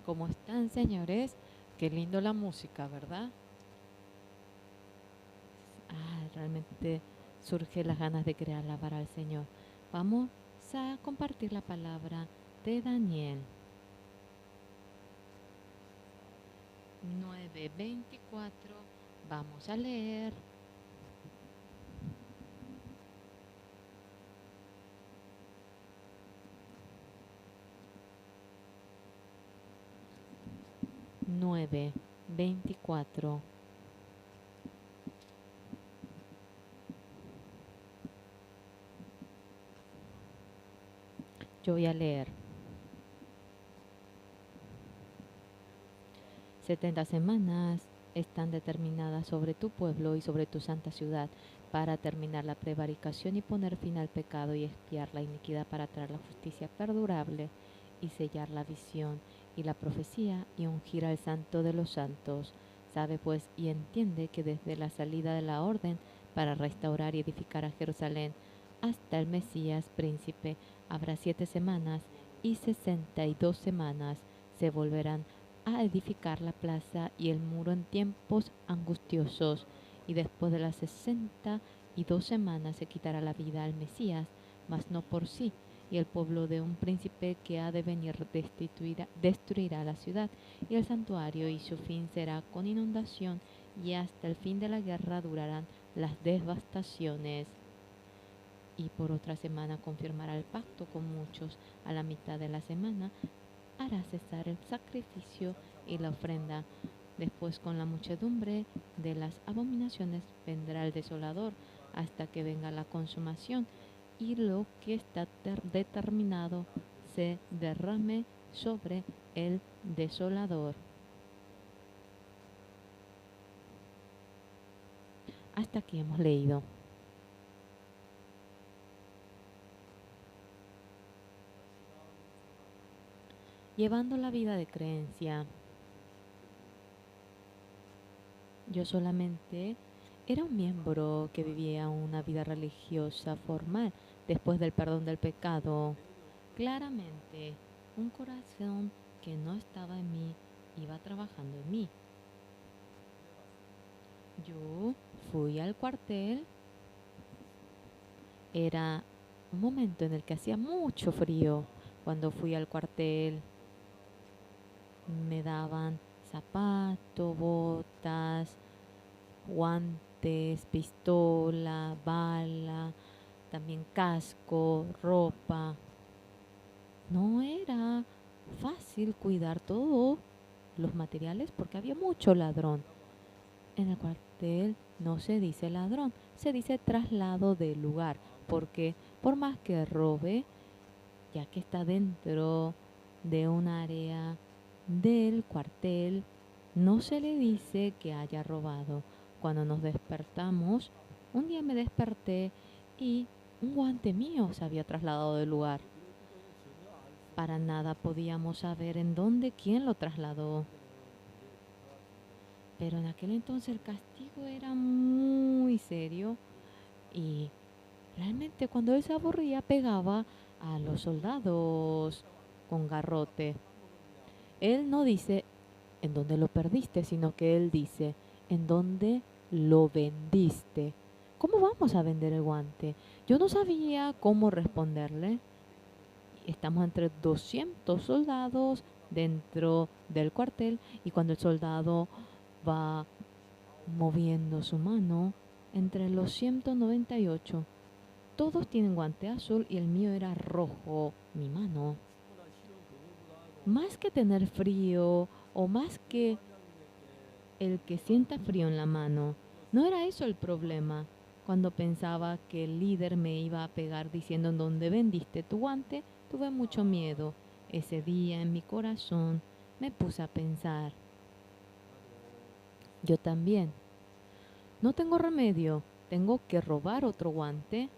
¿Cómo están, señores? Qué lindo la música, ¿verdad? Realmente surge las ganas de querer alabar al Señor. Vamos a compartir la palabra de Daniel 9:24. Vamos a leer. Nueve 24. Yo voy a leer. 70 semanas están determinadas sobre tu pueblo y sobre tu santa ciudad para terminar la prevaricación y poner fin al pecado y expiar la iniquidad, para traer la justicia perdurable y sellar la visión y la profecía y ungir al santo de los santos. Sabe pues y entiende que desde la salida de la orden para restaurar y edificar a Jerusalén hasta el Mesías príncipe habrá 7 semanas, y 62 semanas se volverán a edificar la plaza y el muro en tiempos angustiosos, y después de las 62 semanas se quitará la vida al Mesías, mas no por sí, y el pueblo de un príncipe que ha de venir destruirá la ciudad y el santuario, y su fin será con inundación, y hasta el fin de la guerra durarán las devastaciones. Y por otra semana confirmará el pacto con muchos. A la mitad de la semana hará cesar el sacrificio y la ofrenda. Después, con la muchedumbre de las abominaciones, vendrá el desolador hasta que venga la consumación, y lo que está determinado se derrame sobre el desolador. Hasta aquí hemos leído. Llevando la vida de creencia. Yo solamente era un miembro que vivía una vida religiosa formal después del perdón del pecado. Claramente, un corazón que no estaba en mí iba trabajando en mí. Yo fui al cuartel. Era un momento en el que hacía mucho frío. Cuando fui al cuartel me daban zapatos, botas, guantes, pistola, bala, también casco, ropa. No era fácil cuidar todos los materiales porque había mucho ladrón. En el cuartel no se dice ladrón, se dice traslado del lugar, porque por más que robe, ya que está dentro de un área del cuartel, no se le dice que haya robado. Cuando nos despertamos, un día me desperté y un guante mío se había trasladado del lugar. Para nada podíamos saber en dónde, quién lo trasladó. Pero en aquel entonces el castigo era muy serio, y realmente cuando él se aburría pegaba a los soldados con garrote. Él no dice en dónde lo perdiste, sino que él dice en dónde lo vendiste. ¿Cómo vamos a vender el guante? Yo no sabía cómo responderle. Estamos entre 200 soldados dentro del cuartel, y cuando el soldado va moviendo su mano entre los 198, todos tienen guante azul y el mío era rojo, mi mano. Más que tener frío, o más que el que sienta frío en la mano, no era eso el problema. Cuando pensaba que el líder me iba a pegar diciendo en dónde vendiste tu guante, tuve mucho miedo. Ese día en mi corazón me puse a pensar, yo también. No tengo remedio, tengo que robar otro guante.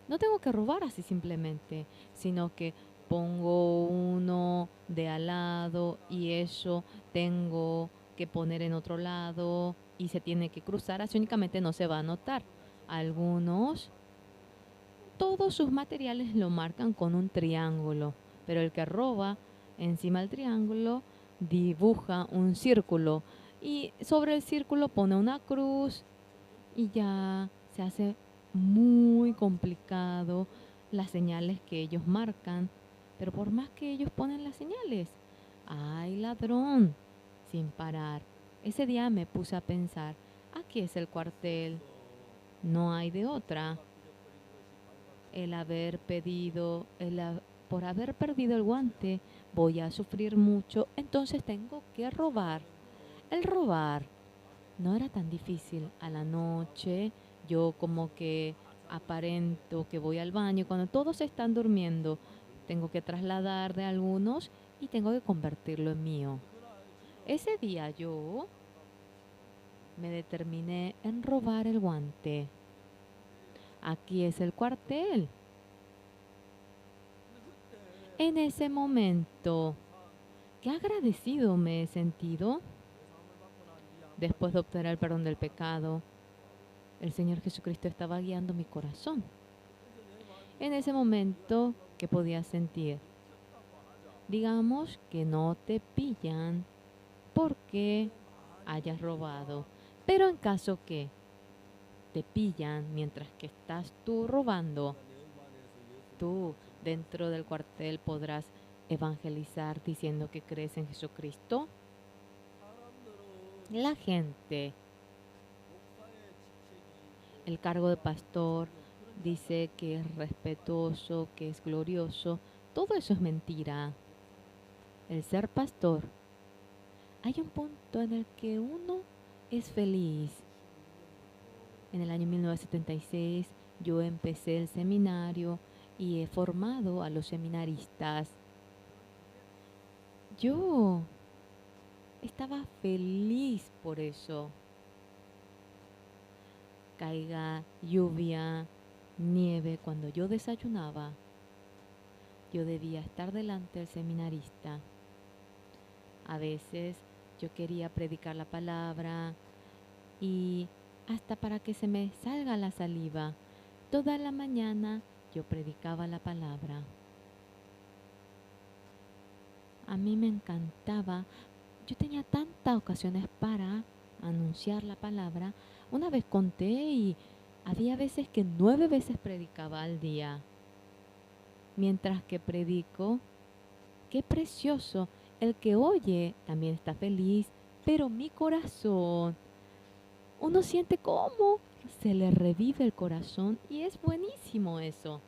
No tengo que robar así simplemente, sino que pongo uno de al lado y eso tengo que poner en otro lado y se tiene que cruzar, así únicamente no se va a notar. Algunos, todos sus materiales lo marcan con un triángulo, pero el que roba encima del triángulo dibuja un círculo y sobre el círculo pone una cruz y ya se hace muy complicado las señales que ellos marcan. Pero por más que ellos ponen las señales, ¡ay, ladrón! Sin parar. Ese día me puse a pensar, aquí es el cuartel, no hay de otra. El haber pedido, por haber perdido el guante, voy a sufrir mucho, entonces tengo que robar. El robar no era tan difícil. A la noche yo como que aparento que voy al baño cuando todos están durmiendo. Tengo que trasladar de algunos y tengo que convertirlo en mío. Ese día yo me determiné en robar el guante. Aquí es el cuartel. En ese momento, qué agradecido me he sentido después de obtener el perdón del pecado. El Señor Jesucristo estaba guiando mi corazón. En ese momento, ¿qué podía sentir? Digamos que no te pillan porque hayas robado. Pero en caso que te pillan mientras que estás tú robando, tú dentro del cuartel podrás evangelizar diciendo que crees en Jesucristo. La gente, el cargo de pastor, dice que es respetuoso, que es glorioso. Todo eso es mentira. El ser pastor, hay un punto en el que uno es feliz. En el año 1976 yo empecé el seminario y he formado a los seminaristas. Yo estaba feliz por eso. Caiga lluvia, nieve, cuando yo desayunaba, yo debía estar delante del seminarista. A veces yo quería predicar la palabra y hasta para que se me salga la saliva, toda la mañana yo predicaba la palabra. A mí me encantaba. Yo tenía tantas ocasiones para anunciar la palabra. Una vez conté y había veces que 9 veces predicaba al día. Mientras que predico, qué precioso. El que oye también está feliz, pero mi corazón, uno siente cómo se le revive el corazón y es buenísimo eso.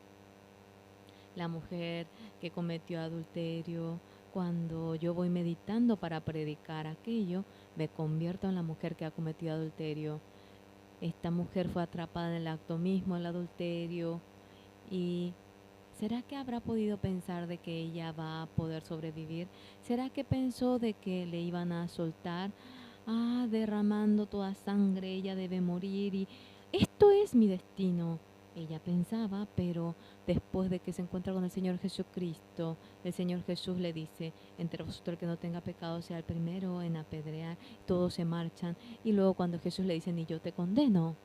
La mujer que cometió adulterio, cuando yo voy meditando para predicar aquello, me convierto en la mujer que ha cometido adulterio. Esta mujer fue atrapada en el acto mismo, el adulterio, y ¿será que habrá podido pensar de que ella va a poder sobrevivir? ¿Será que pensó de que le iban a soltar? Ah, derramando toda sangre, ella debe morir y esto es mi destino. Ella pensaba, pero después de que se encuentra con el Señor Jesucristo, el Señor Jesús le dice, entre vosotros el que no tenga pecado sea el primero en apedrear, todos se marchan y luego cuando Jesús le dice, ni yo te condeno.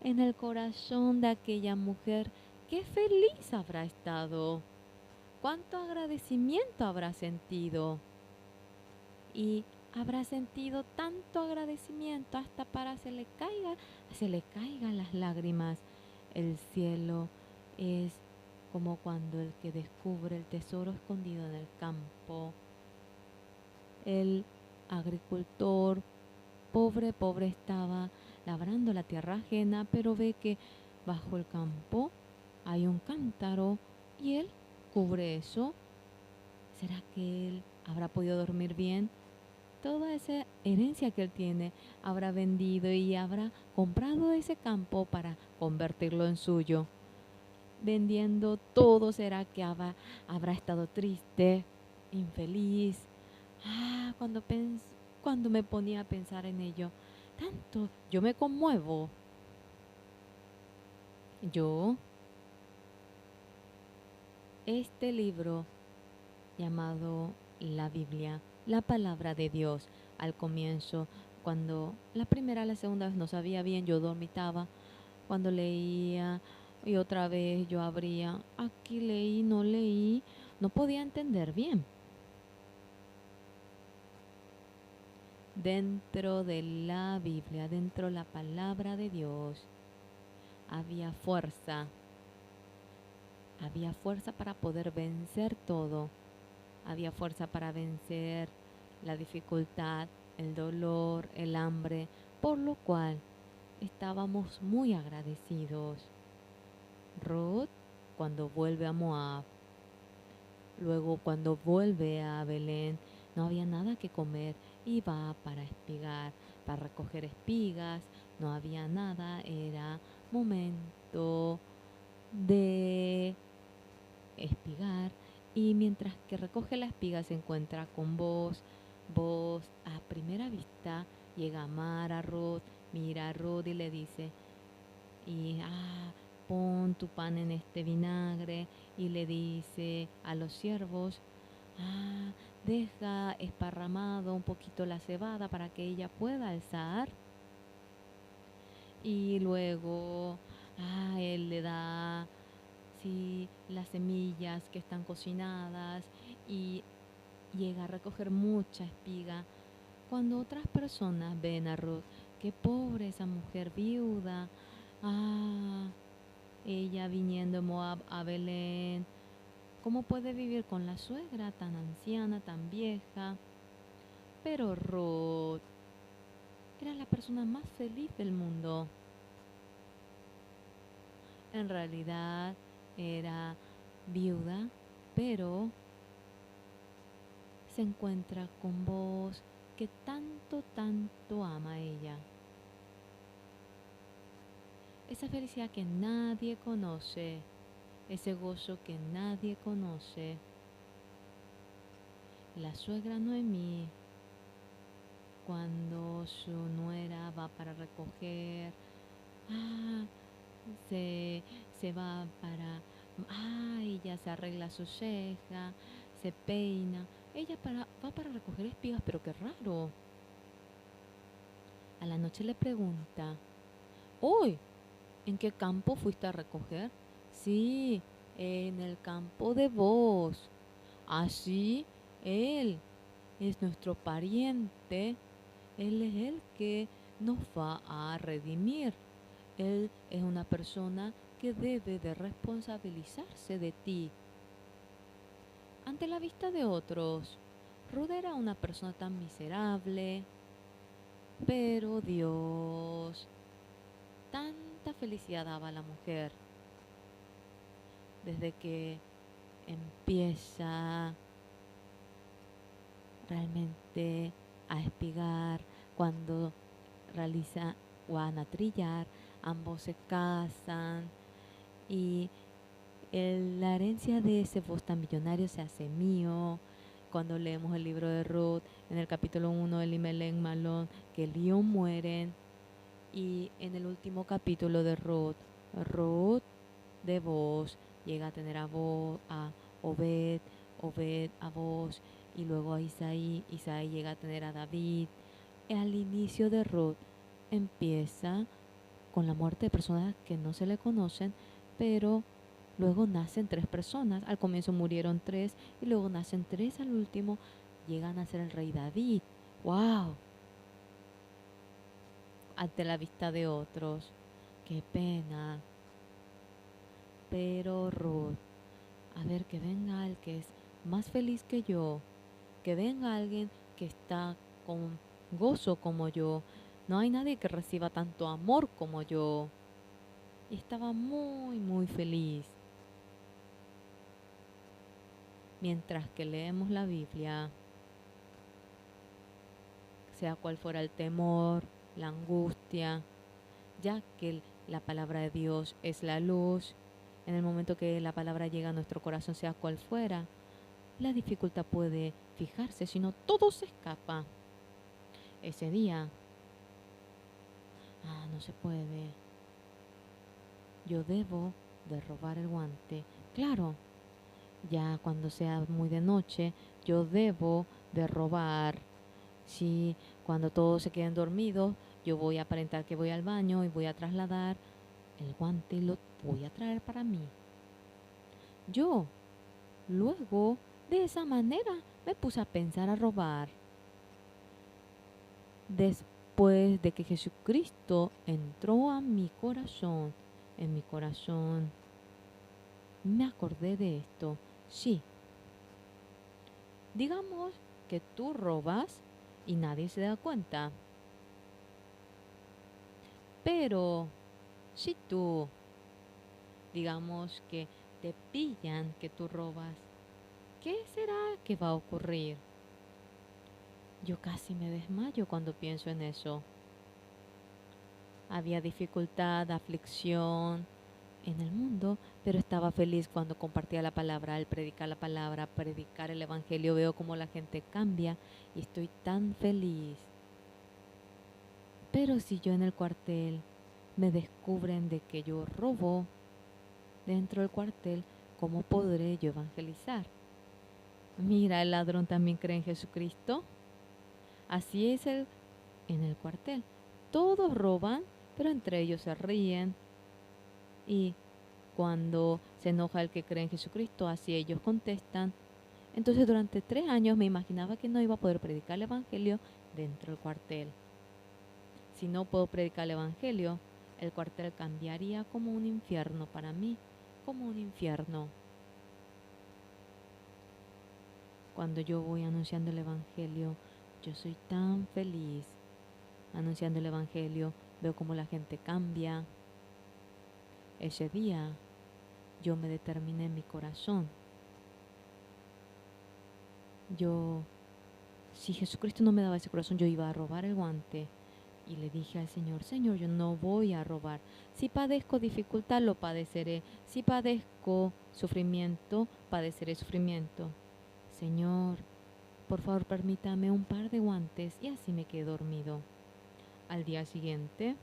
En el corazón de aquella mujer, qué feliz habrá estado, cuánto agradecimiento habrá sentido y habrá sentido tanto agradecimiento hasta para se le caigan las lágrimas. El cielo es como cuando el que descubre el tesoro escondido en el campo. El agricultor, pobre estaba labrando la tierra ajena, pero ve que bajo el campo hay un cántaro y él cubre eso. ¿Será que él habrá podido dormir bien? Toda esa herencia que él tiene habrá vendido y habrá comprado ese campo para convertirlo en suyo. Vendiendo todo, ¿será que habrá estado triste, infeliz? Cuando me ponía a pensar en ello, tanto yo me conmuevo. Este libro llamado la Biblia, la palabra de Dios, al comienzo, cuando la primera, la segunda vez no sabía bien, yo dormitaba, cuando leía y otra vez yo abría, aquí leí, no podía entender bien. dentro de la Biblia, dentro de la palabra de Dios, había fuerza. Había fuerza para poder vencer todo. Había fuerza para vencer la dificultad, el dolor, el hambre, por lo cual estábamos muy agradecidos. Ruth, cuando vuelve a Moab, luego cuando vuelve a Belén, no había nada que comer y va para espigar, para recoger espigas, no había nada, era momento de espigar, y mientras que recoge la espiga se encuentra con vos. Vos a primera vista llega a amar a Ruth, mira a Ruth y le dice, y pon tu pan en este vinagre, y le dice a los siervos, deja esparramado un poquito la cebada para que ella pueda alzar, y luego él le da las semillas que están cocinadas, y llega a recoger mucha espiga. Cuando otras personas ven a Ruth, qué pobre esa mujer viuda, ella viniendo de Moab a Belén, ¿cómo puede vivir con la suegra tan anciana, tan vieja? Pero Ruth era la persona más feliz del mundo. En realidad era viuda, pero se encuentra con vos que tanto, tanto ama a ella. Esa felicidad que nadie conoce, ese gozo que nadie conoce. La suegra Noemí, cuando su nuera va para recoger, se va para, ella se arregla su ceja, se peina, ella va para recoger espigas, pero qué raro. A la noche le pregunta, hoy, ¿en qué campo fuiste a recoger? Sí, en el campo de vos. Así, él es nuestro pariente, él es el que nos va a redimir. Él es una persona que debe de responsabilizarse de ti. Ante la vista de otros, Ruth era una persona tan miserable, pero Dios tanta felicidad daba a la mujer. Desde que empieza realmente a espigar, cuando van a trillar, ambos se casan, y la herencia de ese voz tan millonario se hace mío. Cuando leemos el libro de Ruth, en el capítulo 1, Elimelech, Malón, que Elión mueren, y en el último capítulo de Ruth, Ruth de Boaz llega a tener a Obed, Obed a Boaz, y luego a Isaí llega a tener a David. Al inicio de Ruth empieza con la muerte de personas que no se le conocen, pero luego nacen 3 personas. Al comienzo murieron 3 y luego nacen 3 al último. Llegan a ser el rey David. ¡Wow! Ante la vista de otros. ¡Qué pena! Pero Ruth, a ver, que venga el que es más feliz que yo. Que venga alguien que está con gozo como yo. No hay nadie que reciba tanto amor como yo. Y estaba muy, muy feliz. Mientras que leemos la Biblia, sea cual fuera el temor, la angustia, ya que la palabra de Dios es la luz, en el momento que la palabra llega a nuestro corazón, sea cual fuera, la dificultad puede fijarse, sino todo se escapa. Ese día, no se puede. Yo debo de robar el guante. Claro, ya cuando sea muy de noche, yo debo de robar. Si cuando todos se queden dormidos, yo voy a aparentar que voy al baño y voy a trasladar el guante y lo voy a traer para mí. Yo, luego, de esa manera, me puse a pensar a robar. Después de que Jesucristo entró a mi corazón, en mi corazón, me acordé de esto. Sí, digamos que tú robas y nadie se da cuenta. Pero si tú, digamos que te pillan que tú robas, ¿qué será que va a ocurrir? Yo casi me desmayo cuando pienso en eso. Había dificultad, aflicción en el mundo, pero estaba feliz cuando compartía la palabra, al predicar la palabra, predicar el evangelio. Veo cómo la gente cambia y estoy tan feliz. Pero si yo en el cuartel me descubren de que yo robo dentro del cuartel, ¿cómo podré yo evangelizar? Mira, el ladrón también cree en Jesucristo. Así es en el cuartel. Todos roban, pero entre ellos se ríen. Y cuando se enoja el que cree en Jesucristo, así ellos contestan. Entonces durante 3 años me imaginaba que no iba a poder predicar el evangelio dentro del cuartel. Si no puedo predicar el evangelio, el cuartel cambiaría como un infierno para mí, como un infierno. Cuando yo voy anunciando el evangelio, yo soy tan feliz. Anunciando el evangelio, veo cómo la gente cambia. Ese día yo me determiné en mi corazón. Si Jesucristo no me daba ese corazón, yo iba a robar el guante. Y le dije al Señor, Señor, yo no voy a robar. Si padezco dificultad, lo padeceré. Si padezco sufrimiento, padeceré sufrimiento. Señor, por favor, permítame un par de guantes. Y así me quedé dormido. Al día siguiente,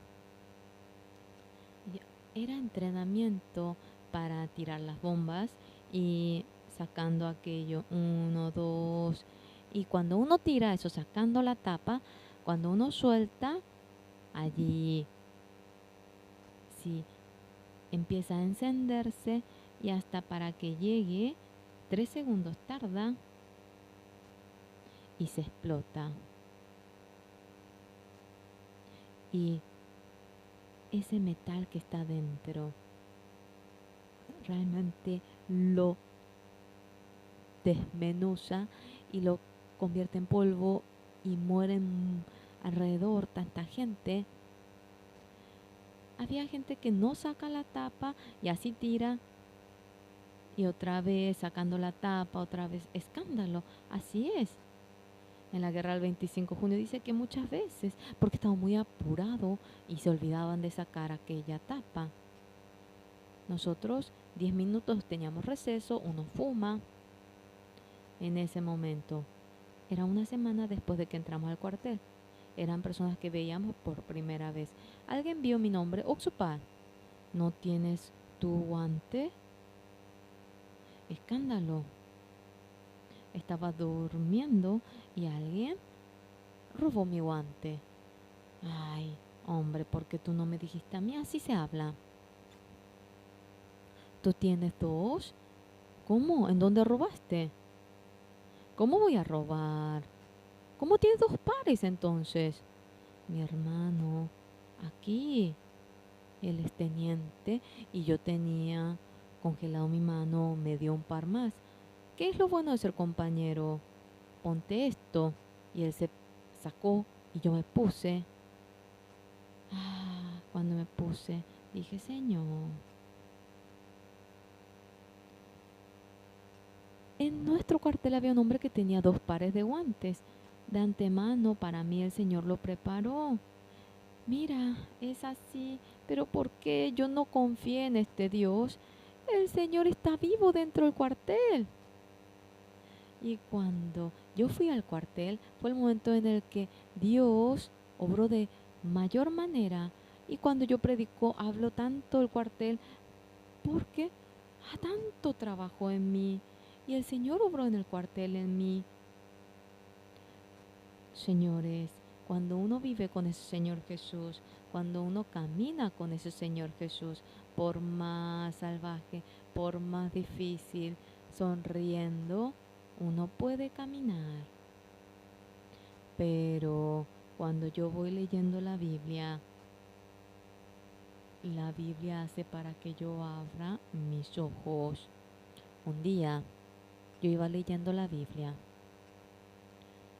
era entrenamiento para tirar las bombas y sacando aquello, 1, 2. Y cuando uno tira eso, sacando la tapa, cuando uno suelta, allí sí empieza a encenderse y hasta para que llegue 3 segundos tarda y se explota. Y ese metal que está dentro realmente lo desmenuza y lo convierte en polvo y mueren alrededor tanta gente. Había gente que no saca la tapa y así tira y otra vez sacando la tapa, otra vez escándalo. Así es. En la guerra del 25 de junio dice que muchas veces, porque estaba muy apurado y se olvidaban de sacar aquella tapa. Nosotros 10 minutos teníamos receso, uno fuma. En ese momento, era una semana después de que entramos al cuartel. Eran personas que veíamos por primera vez. Alguien vio mi nombre, Oxupar. ¿No tienes tu guante? Escándalo. Estaba durmiendo y alguien robó mi guante. Ay, hombre, ¿por qué tú no me dijiste a mí? Así se habla. ¿Tú tienes 2? ¿Cómo? ¿En dónde robaste? ¿Cómo voy a robar? ¿Cómo tienes 2 pares entonces? Mi hermano, aquí, él es teniente y yo tenía congelado mi mano, me dio un par más. ¿Qué es lo bueno de ser compañero? Ponte esto. Y él se sacó y yo me puse. Cuando me puse, dije, Señor. En nuestro cuartel había un hombre que tenía 2 pares de guantes. De antemano, para mí el Señor lo preparó. Mira, es así, pero ¿por qué yo no confié en este Dios? El Señor está vivo dentro del cuartel. Y cuando yo fui al cuartel, fue el momento en el que Dios obró de mayor manera. Y cuando yo predico, hablo tanto el cuartel, porque tanto trabajó en mí. Y el Señor obró en el cuartel en mí. Señores, cuando uno vive con ese Señor Jesús, cuando uno camina con ese Señor Jesús, por más salvaje, por más difícil, sonriendo, uno puede caminar. Pero Cuando yo voy leyendo la Biblia hace para que yo abra mis ojos. Un día yo iba leyendo la Biblia,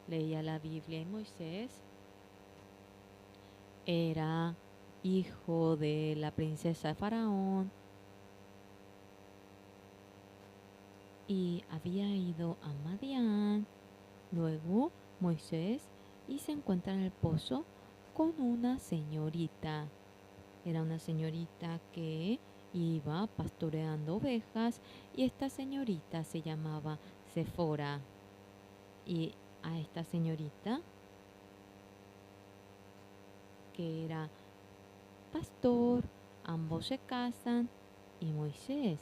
leía la Biblia y Moisés era hijo de la princesa de Faraón y había ido a Madián. Luego Moisés y se encuentra en el pozo con una señorita. Era una señorita que iba pastoreando ovejas y esta señorita se llamaba Sefora. Y a esta señorita, que era pastor, ambos se casan y Moisés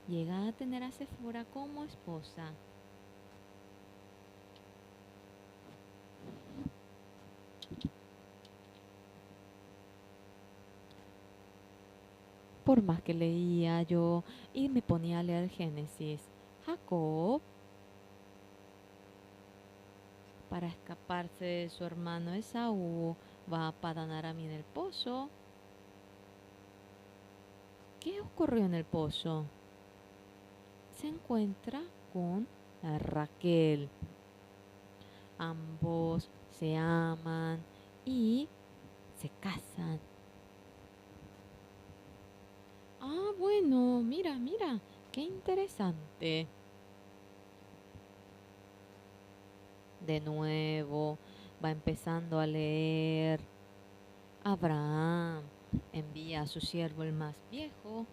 llega a tener a Sefora como esposa. Por más que leía yo y me ponía a leer Génesis, Jacob, para escaparse de su hermano Esaú, va a Padán Aram en el pozo. ¿Qué ocurrió en el pozo? Se encuentra con Raquel. Ambos se aman y se casan. Ah, bueno, mira, qué interesante. De nuevo, va empezando a leer. Abraham envía a su siervo el más viejo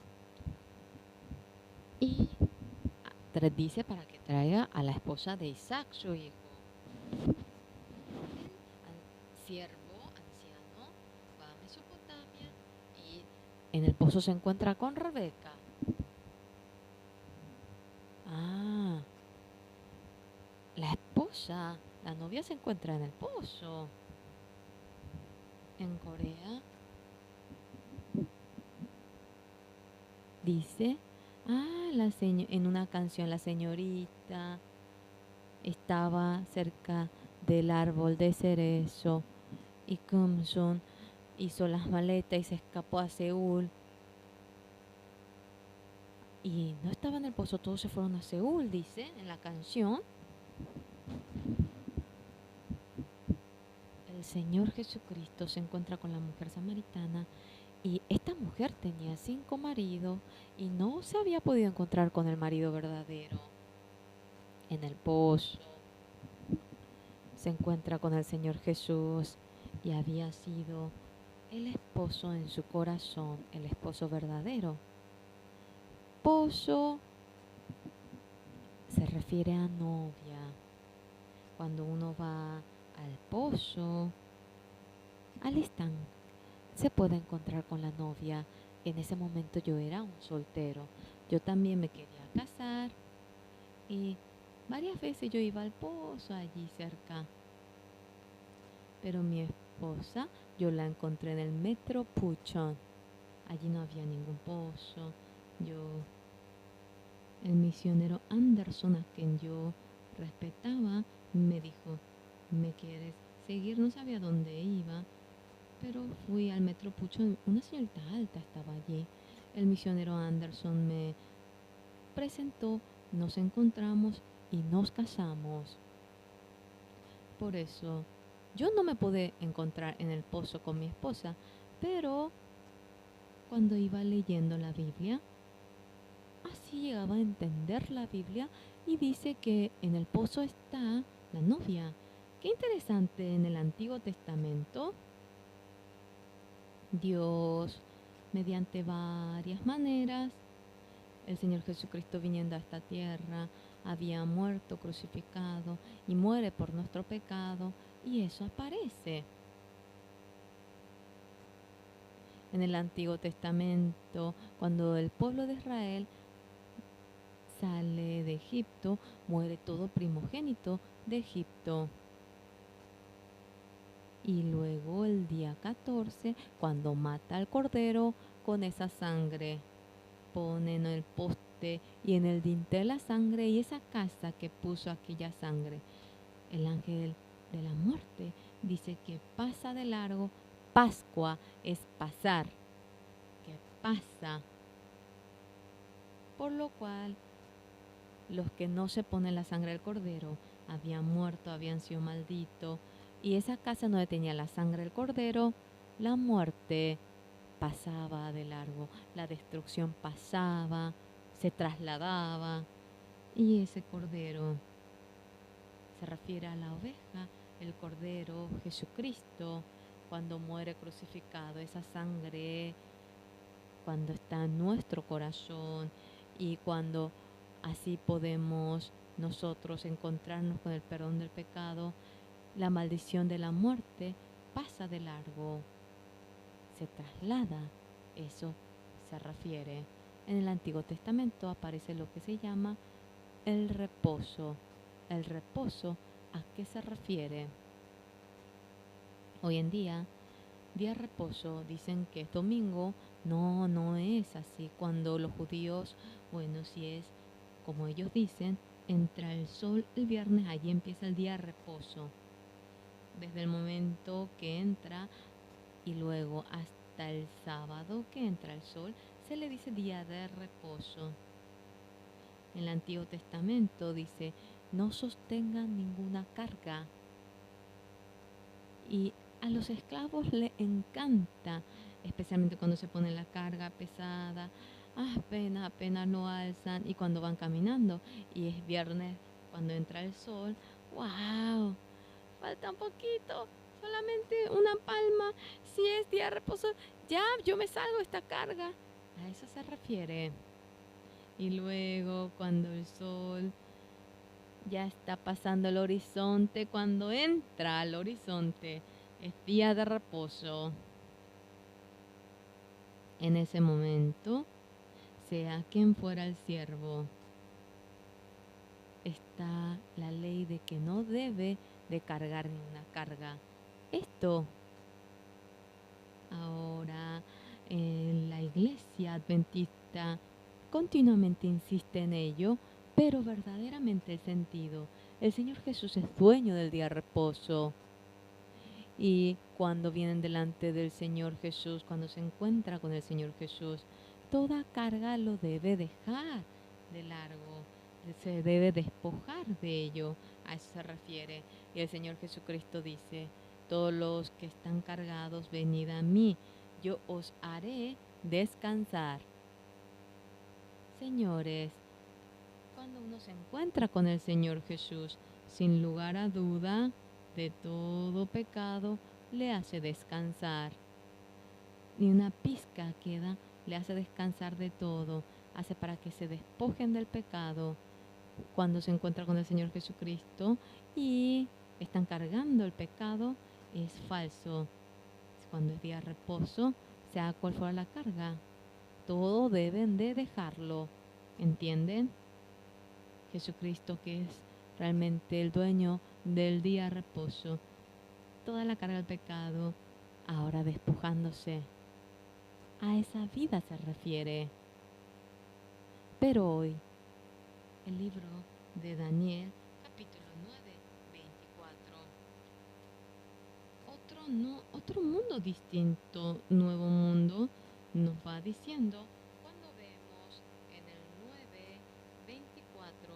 y dice para que traiga a la esposa de Isaac, su hijo. El siervo anciano va a Mesopotamia y en el pozo se encuentra con Rebeca. Ah, la esposa, la novia se encuentra en el pozo. En Corea dice, en una canción la señorita estaba cerca del árbol de cerezo y Kim Jong hizo las maletas y se escapó a Seúl. Y no estaba en el pozo, todos se fueron a Seúl, dice en la canción. El Señor Jesucristo se encuentra con la mujer samaritana y esta mujer tenía 5 maridos y no se había podido encontrar con el marido verdadero. En el pozo se encuentra con el Señor Jesús y había sido el esposo en su corazón, el esposo verdadero. Pozo se refiere a novia. Cuando uno va al pozo, al estanque, se puede encontrar con la novia. En ese momento yo era un soltero. Yo también me quería casar y varias veces yo iba al pozo allí cerca. Pero mi esposa yo la encontré en el metro Puchon. Allí no había ningún pozo. El misionero Anderson, a quien yo respetaba, me dijo, ¿me quieres seguir? No sabía dónde iba, pero fui al metro Puchon. Una señorita alta estaba allí. El misionero Anderson me presentó, nos encontramos y nos casamos. Por eso yo no me pude encontrar en el pozo con mi esposa, pero cuando iba leyendo la Biblia, así llegaba a entender la Biblia y dice que en el pozo está la novia. Qué interesante, en el Antiguo Testamento Dios, mediante varias maneras, el Señor Jesucristo viniendo a esta tierra, había muerto crucificado y muere por nuestro pecado, y eso aparece en el Antiguo Testamento. Cuando el pueblo de Israel sale de Egipto, muere todo primogénito de Egipto. Y luego el día 14, cuando mata al cordero, con esa sangre pone en el poste y en el dintel la sangre, y esa casa que puso aquella sangre, el ángel de la muerte, dice que pasa de largo. Pascua es pasar, que pasa. Por lo cual, los que no se ponen la sangre del cordero habían muerto, habían sido malditos. Y esa casa donde tenía la sangre del cordero, la muerte pasaba de largo, la destrucción pasaba, se trasladaba. Y ese cordero se refiere a la oveja, el cordero Jesucristo, cuando muere crucificado, esa sangre, cuando está en nuestro corazón y cuando así podemos nosotros encontrarnos con el perdón del pecado, la maldición de la muerte pasa de largo, se traslada. Eso se refiere. En el Antiguo Testamento aparece lo que se llama el reposo. El reposo, ¿a qué se refiere? Hoy en día, día de reposo, dicen que es domingo. No, no es así. Cuando los judíos, bueno, si es como ellos dicen, entra el sol el viernes, allí empieza el día de reposo. Desde el momento que entra y luego hasta el sábado que entra el sol, se le dice día de reposo. En el Antiguo Testamento dice, no sostengan ninguna carga. Y a los esclavos les encanta, especialmente cuando se pone la carga pesada, apenas lo alzan y cuando van caminando. Y es viernes, cuando entra el sol, ¡wow! Falta un poquito, solamente una palma. Si es día de reposo, ya yo me salgo de esta carga. A eso se refiere. Y luego cuando el sol ya está pasando el horizonte, cuando entra al horizonte, es día de reposo. En ese momento, sea quien fuera el siervo, está la ley de que no debe de cargar ninguna carga. Esto ahora en la iglesia adventista continuamente insiste en ello, pero verdaderamente el sentido. El Señor Jesús es dueño del día de reposo. Y cuando vienen delante del Señor Jesús, cuando se encuentra con el Señor Jesús, toda carga lo debe dejar de largo, se debe despojar de ello. A eso se refiere. Y el Señor Jesucristo dice, todos los que están cargados, venid a mí, yo os haré descansar. Señores, cuando uno se encuentra con el Señor Jesús, sin lugar a duda, de todo pecado le hace descansar. Ni una pizca queda, le hace descansar de todo, hace para que se despojen del pecado cuando se encuentra con el Señor Jesucristo y están cargando el pecado, es falso. Cuando es día de reposo, sea cual fuera la carga, todo deben de dejarlo, ¿entienden? Jesucristo, que es realmente el dueño del día de reposo, toda la carga del pecado, ahora despojándose. A esa vida se refiere. Pero hoy, el libro de Daniel, capítulo 9, 24. Otro mundo distinto, nuevo mundo, nos va diciendo cuando vemos en el 9, 24,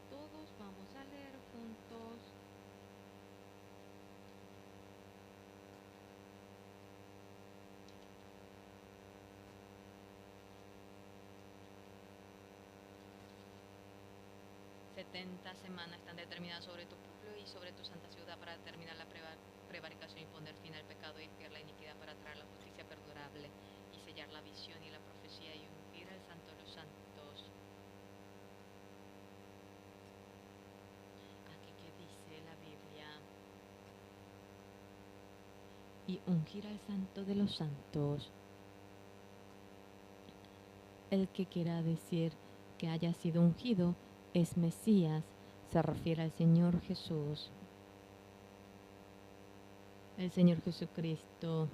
todos vamos a leer juntos. Semanas están determinadas sobre tu pueblo y sobre tu santa ciudad para terminar la prevaricación y poner fin al pecado y expiar la iniquidad para traer la justicia perdurable y sellar la visión y la profecía y ungir al santo de los santos. Aquí que dice la Biblia. Y ungir al santo de los santos. El que quiera decir que haya sido ungido es Mesías, se refiere al Señor Jesús. El Señor Jesucristo,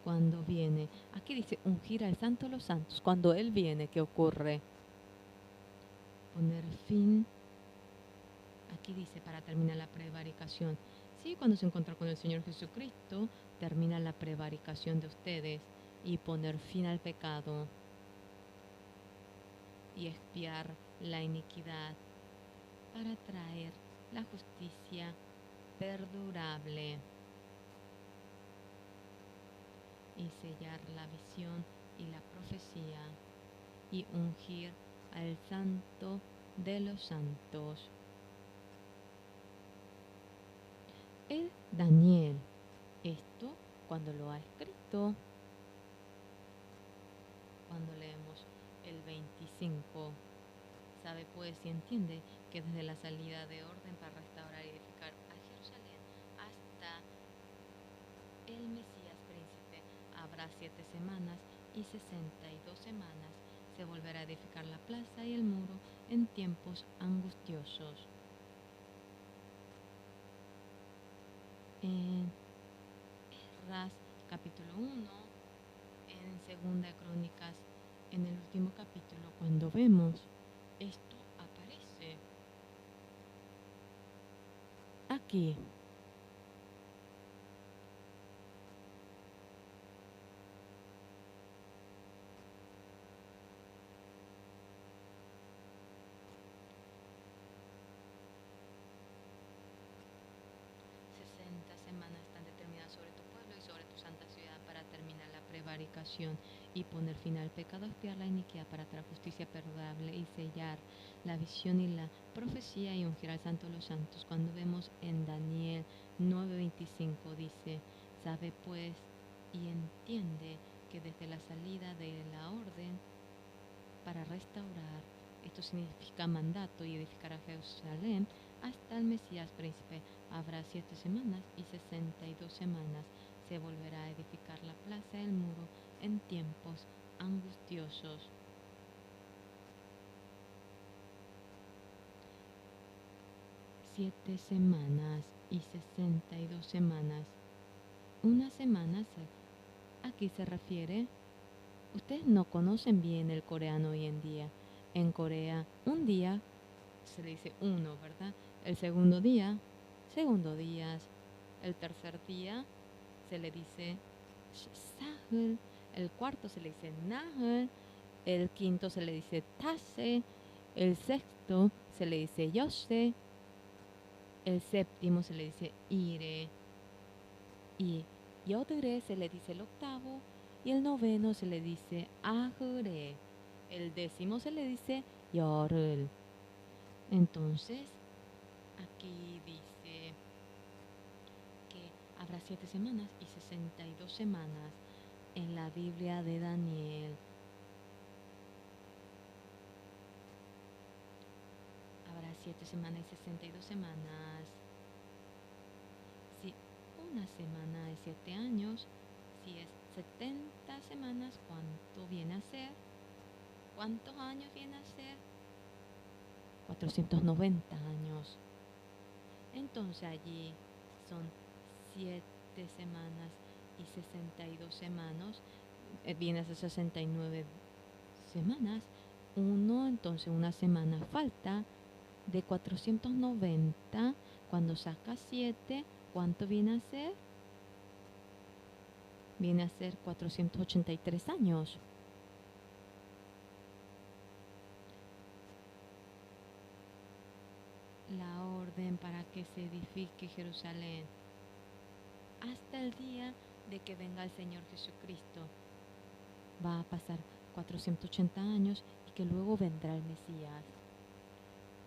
cuando viene, aquí dice ungir al santo de los santos. Cuando Él viene, ¿qué ocurre? Poner fin, aquí dice para terminar la prevaricación. Sí, cuando se encuentra con el Señor Jesucristo, termina la prevaricación de ustedes y poner fin al pecado y expiar la iniquidad para traer la justicia perdurable y sellar la visión y la profecía y ungir al santo de los santos. El Daniel, esto cuando lo ha escrito, cuando leemos el 25, sabe pues y entiende que desde la salida de orden para restaurar y edificar a Jerusalén hasta el Mesías príncipe habrá 7 semanas y 62 semanas se volverá a edificar la plaza y el muro en tiempos angustiosos. En Esdras capítulo 1, en Segunda de Crónicas, en el último capítulo, cuando vemos esto aparece aquí. Semanas están determinadas sobre tu pueblo y sobre tu santa ciudad para terminar la prevaricación y poner fin al pecado, expiar la iniquidad para traer justicia perdurable y sellar la visión y la profecía y ungir al santo de los santos. Cuando vemos en Daniel 9:25 dice, sabe pues y entiende que desde la salida de la orden para restaurar, esto significa mandato y edificar a Jerusalén, hasta el Mesías príncipe habrá 7 semanas y 62 semanas se volverá a edificar la plaza del muro en tiempos angustiosos. Siete semanas y 62 semanas. Una semana aquí se refiere. Ustedes no conocen bien el coreano hoy en día. En Corea, un día se le dice uno, ¿verdad? El segundo día, segundo días. El tercer día se le dice sahul. El cuarto se le dice nahul. El quinto se le dice tase. El sexto se le dice yose. El séptimo se le dice ire. Y yodre se le dice el octavo. Y el noveno se le dice ahre. El décimo se le dice yorul. Entonces, aquí dice que habrá 7 semanas y 62 semanas en la Biblia de Daniel. Habrá 7 semanas y 62 semanas. Si una semana es 7 años, si es 70 semanas, ¿cuánto viene a ser? ¿Cuántos años viene a ser? 490 años. Entonces allí son 7 semanas y 62 semanas, viene a ser 69 semanas. Entonces una semana falta de 490. Cuando saca 7, ¿cuánto viene a ser? Viene a ser 483 años. La orden para que se edifique Jerusalén hasta el día de que venga el Señor Jesucristo. Va a pasar 480 años y que luego vendrá el Mesías.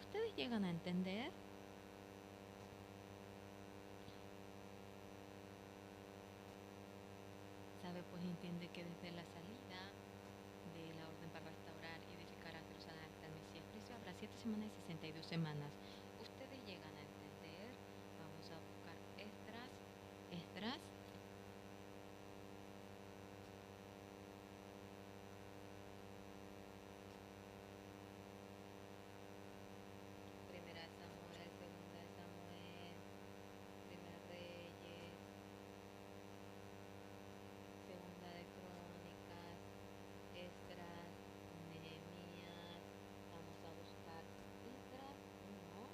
¿Ustedes llegan a entender? Sabe pues entiende que desde la salida de la orden para restaurar y edificar a Jerusalén hasta el Mesías Cristo habrá 7 semanas y 62 semanas. ¿Ustedes llegan a entender? Vamos a buscar Esdras. Primera de Samuel, segunda de Samuel, Primera Reyes, segunda de Crónicas, Esdras, Nehemías. Vamos a buscar Esdras 1.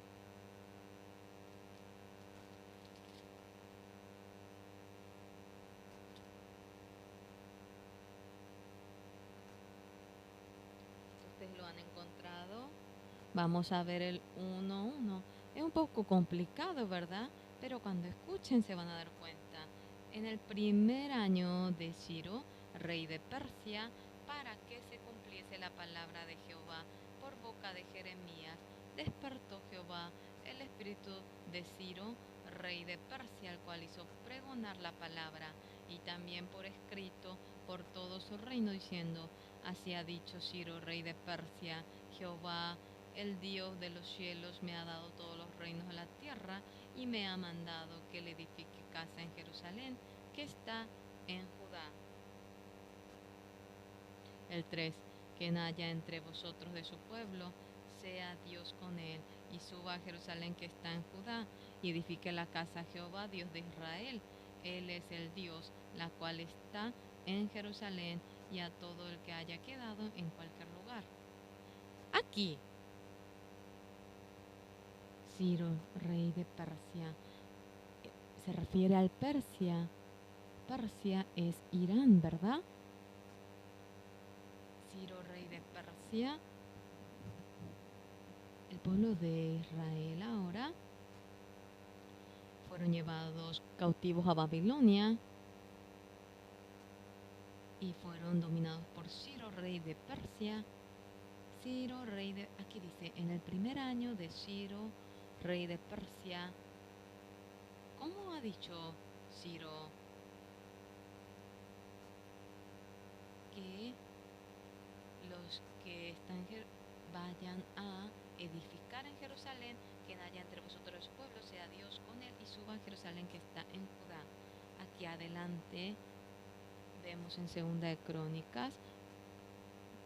Vamos a ver el 1:1. Es un poco complicado, ¿verdad? Pero cuando escuchen se van a dar cuenta. En el primer año de Ciro, rey de Persia, para que se cumpliese la palabra de Jehová por boca de Jeremías, despertó Jehová el espíritu de Ciro, rey de Persia, el cual hizo pregonar la palabra, y también por escrito por todo su reino, diciendo: así ha dicho Ciro, rey de Persia: Jehová, el Dios de los cielos, me ha dado todos los reinos de la tierra, y me ha mandado que le edifique casa en Jerusalén, que está en Judá. El 3. Quien haya entre vosotros de su pueblo, sea Dios con él, y suba a Jerusalén, que está en Judá, y edifique la casa a Jehová, Dios de Israel. Él es el Dios, la cual está en Jerusalén, y a todo el que haya quedado en cualquier lugar. Aquí, Ciro, rey de Persia, se refiere al Persia. Persia es Irán, ¿verdad? Ciro, rey de Persia, el pueblo de Israel ahora fueron llevados cautivos a Babilonia y fueron dominados por Ciro, rey de Persia. Ciro, rey de... Aquí dice, en el primer año de Ciro, rey de Persia. ¿Cómo ha dicho Ciro que los que están vayan a edificar en Jerusalén, quien haya entre vosotros su pueblo, sea Dios con él, y suba a Jerusalén, que está en Judá? Aquí adelante vemos en Segunda de Crónicas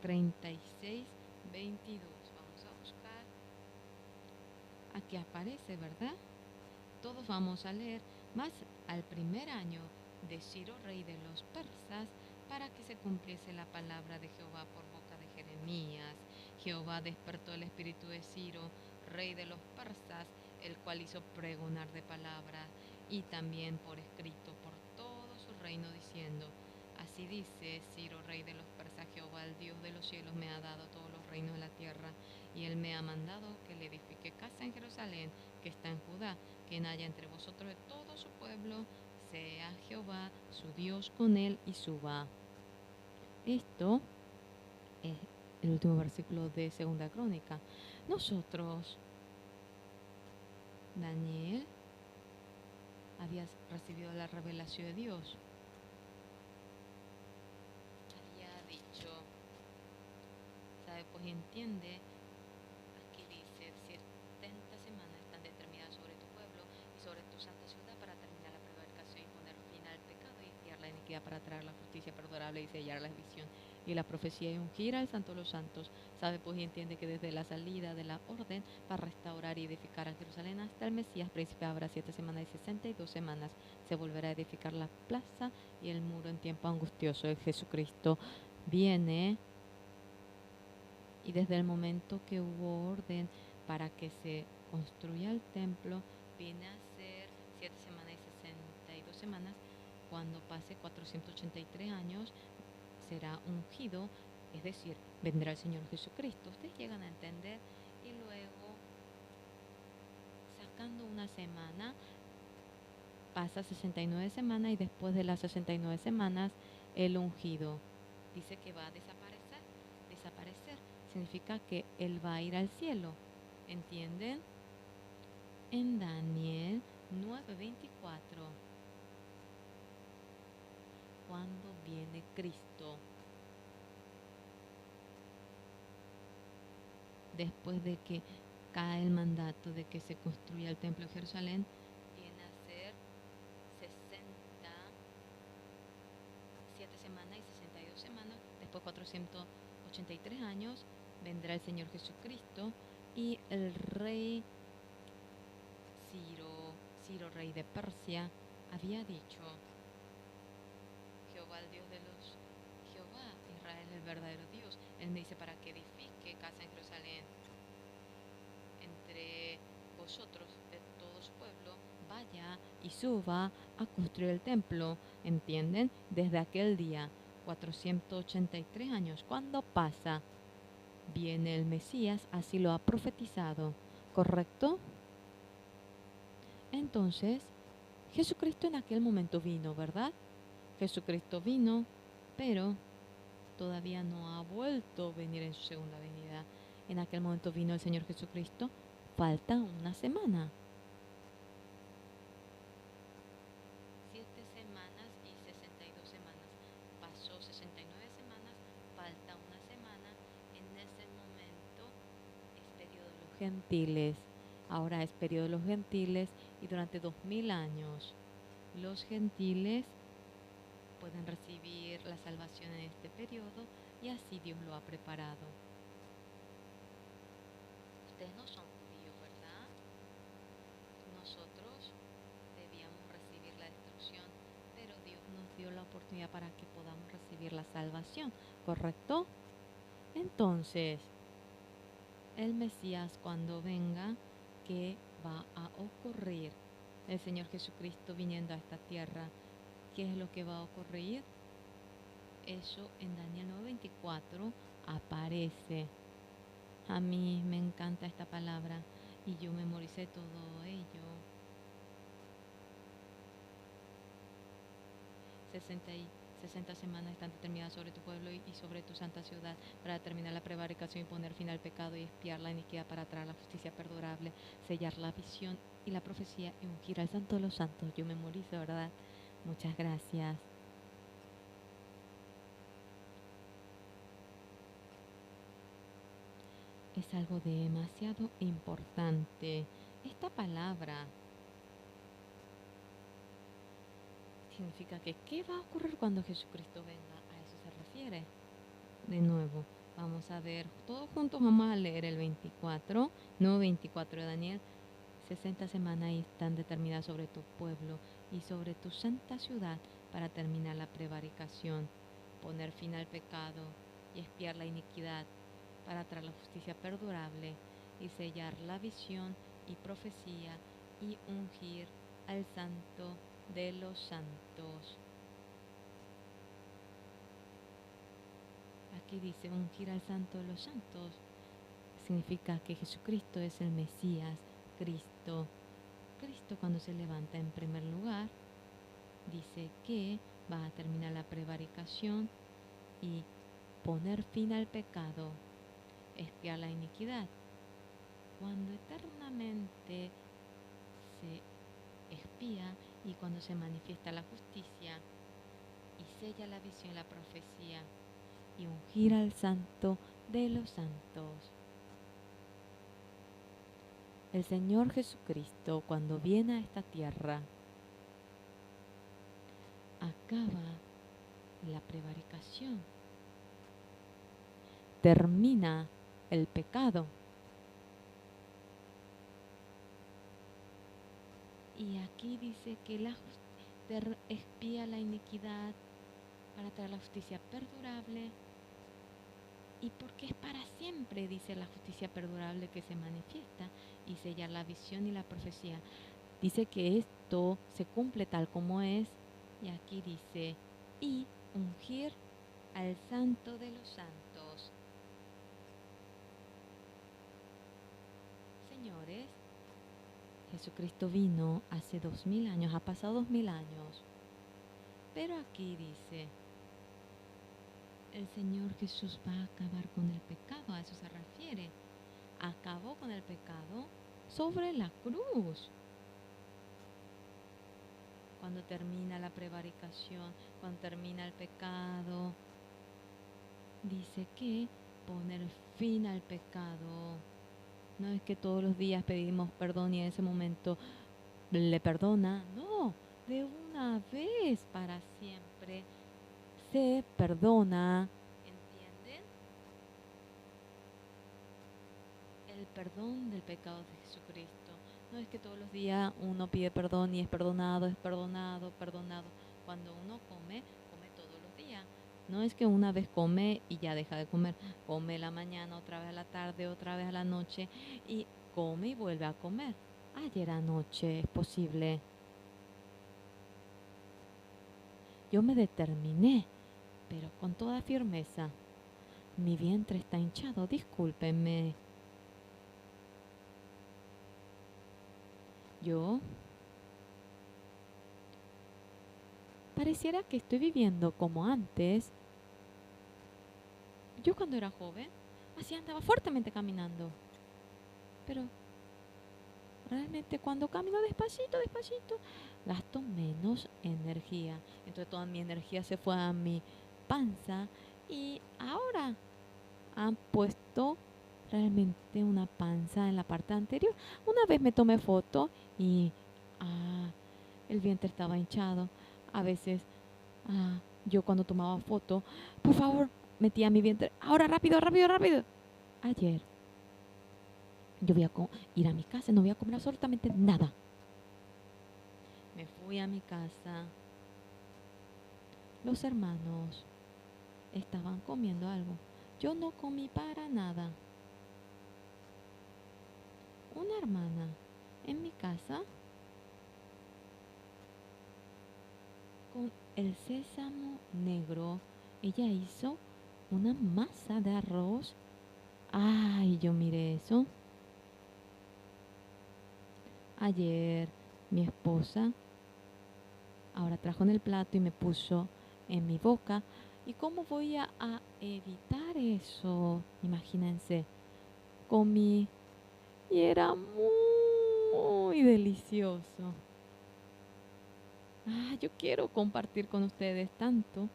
36:22. Vamos a buscar. Aquí aparece, ¿verdad? Todos vamos a leer. Más al primer año de Ciro, rey de los persas, para que se cumpliese la palabra de Jehová por boca de Jeremías, Jehová despertó el espíritu de Ciro, rey de los persas, el cual hizo pregonar de palabra y también por escrito por todo su reino, diciendo: así dice Ciro, rey de los persas: Jehová, el Dios de los cielos, me ha dado todos los reinos de la tierra, y él me ha mandado que le edifique casa en Jerusalén, que está en Judá. Quien haya entre vosotros de todo su pueblo, sea Jehová su Dios con él, y suba. Esto es el último versículo de Segunda Crónica. Nosotros, Daniel, había recibido la revelación de Dios. Había dicho, ¿sabe? Pues entiende. Aquí dice: 70 semanas están determinadas sobre tu pueblo y sobre tu santa ciudad, para terminar la prevaricación y poner fin al pecado, y expiar la iniquidad, para traer la justicia perdurable y sellar la visión y la profecía, y ungir al santo de los santos. Sabe pues y entiende que desde la salida de la orden para restaurar y edificar a Jerusalén hasta el Mesías príncipe habrá 7 semanas y 62 semanas. Se volverá a edificar la plaza y el muro en tiempo angustioso. El Jesucristo viene, y desde el momento que hubo orden para que se construya el templo, viene a ser 7 semanas y 62 semanas. Cuando pase 483 años, será ungido, es decir, vendrá el Señor Jesucristo. Ustedes llegan a entender. Y luego, sacando una semana, pasa 69 semanas, y después de las 69 semanas, el ungido dice que va a desaparecer. Desaparecer significa que él va a ir al cielo. ¿Entienden? En Daniel 9:24, cuando viene Cristo, después de que cae el mandato de que se construya el templo de Jerusalén, viene a ser 67 semanas y 62 semanas. Después 483 años, vendrá el Señor Jesucristo, y el rey Ciro, rey de Persia, había dicho: Jehová, el Dios de los... Jehová, Israel, el verdadero Dios. Él me dice para que edifique casa en Jerusalén. Entre vosotros, de todo su pueblo, vaya y suba a construir el templo. ¿Entienden? Desde aquel día, 483 años, ¿cuándo pasa? viene el Mesías, así lo ha profetizado, ¿correcto? Entonces, Jesucristo en aquel momento vino, ¿verdad? Jesucristo vino, pero todavía no ha vuelto a venir en su segunda venida. En aquel momento vino el Señor Jesucristo, falta una semana. 7 semanas y 62 semanas. Pasó 69 semanas, falta una semana. En ese momento es periodo de los gentiles. Ahora es periodo de los gentiles y durante 2000 años los gentiles pueden recibir la salvación en este periodo y así Dios lo ha preparado. Ustedes no son judíos, ¿verdad? Nosotros debíamos recibir la destrucción, pero Dios nos dio la oportunidad para que podamos recibir la salvación, ¿correcto? Entonces, el Mesías cuando venga, ¿qué va a ocurrir? El Señor Jesucristo viniendo a esta tierra, ¿qué es lo que va a ocurrir? Eso en Daniel 9:24 aparece. A mí me encanta esta palabra y yo memoricé todo ello. 60 semanas están determinadas sobre tu pueblo y sobre tu santa ciudad para determinar la prevaricación y poner fin al pecado y expiar la iniquidad para traer la justicia perdurable, sellar la visión y la profecía y ungir al santo de los santos. Yo memorizo, ¿verdad? Muchas gracias. Es algo demasiado importante. Esta palabra significa que ¿qué va a ocurrir cuando Jesucristo venga? A eso se refiere. De nuevo, vamos a ver, todos juntos vamos a leer el 24, no 24 de Daniel. 60 semanas y están determinadas sobre tu pueblo y sobre tu santa ciudad para terminar la prevaricación, poner fin al pecado y expiar la iniquidad, para traer la justicia perdurable y sellar la visión y profecía y ungir al santo de los santos. Aquí dice ungir al santo de los santos. Significa que Jesucristo es el Mesías, Cristo. Cristo cuando se levanta en primer lugar, dice que va a terminar la prevaricación y poner fin al pecado, expiar la iniquidad. Cuando eternamente se expía y cuando se manifiesta la justicia y sella la visión, la profecía y ungir al santo de los santos. El Señor Jesucristo cuando viene a esta tierra acaba la prevaricación, termina el pecado y aquí dice que expía la iniquidad para traer la justicia perdurable y porque es para siempre, dice la justicia perdurable que se manifiesta y sellar la visión y la profecía. Dice que esto se cumple tal como es y aquí dice y ungir al santo de los santos. Señores, Jesucristo vino hace 2000 años, ha pasado 2000 años, pero aquí dice el Señor Jesús va a acabar con el pecado, a eso se refiere. Acabó con el pecado sobre la cruz. Cuando termina la prevaricación, cuando termina el pecado, dice que poner fin al pecado. No es que todos los días pedimos perdón y en ese momento le perdona. No, de una vez para siempre se perdona. ¿Entienden? El perdón del pecado de Jesucristo. No es que todos los días uno pide perdón y es perdonado, perdonado. Cuando uno come, come todos los días. No es que una vez come y ya deja de comer. Come la mañana, otra vez a la tarde, otra vez a la noche y come y vuelve a comer. Ayer anoche es posible. Yo me determiné, pero con toda firmeza, Mi vientre está hinchado, discúlpenme. Yo pareciera que estoy viviendo como antes. Yo cuando era joven, así andaba fuertemente caminando. Pero realmente cuando camino despacito, despacito, gasto menos energía. Entonces toda mi energía se fue a mi panza y ahora han puesto realmente una panza en la parte anterior. Una vez me tomé foto y el vientre estaba hinchado. A veces yo cuando tomaba foto, por favor, metía mi vientre. Ahora rápido, rápido, rápido. Ayer yo voy a ir a mi casa, no voy a comer absolutamente nada. Me fui a mi casa. Los hermanos estaban comiendo algo. Yo no comí para nada. Una hermana en mi casa con el sésamo negro. Ella hizo una masa de arroz. Ay, yo miré eso. Ayer mi esposa ahora trajo en el plato y me puso en mi boca. ¿Y cómo voy a evitar eso? Imagínense, comí y era muy delicioso. Yo quiero compartir con ustedes tanto.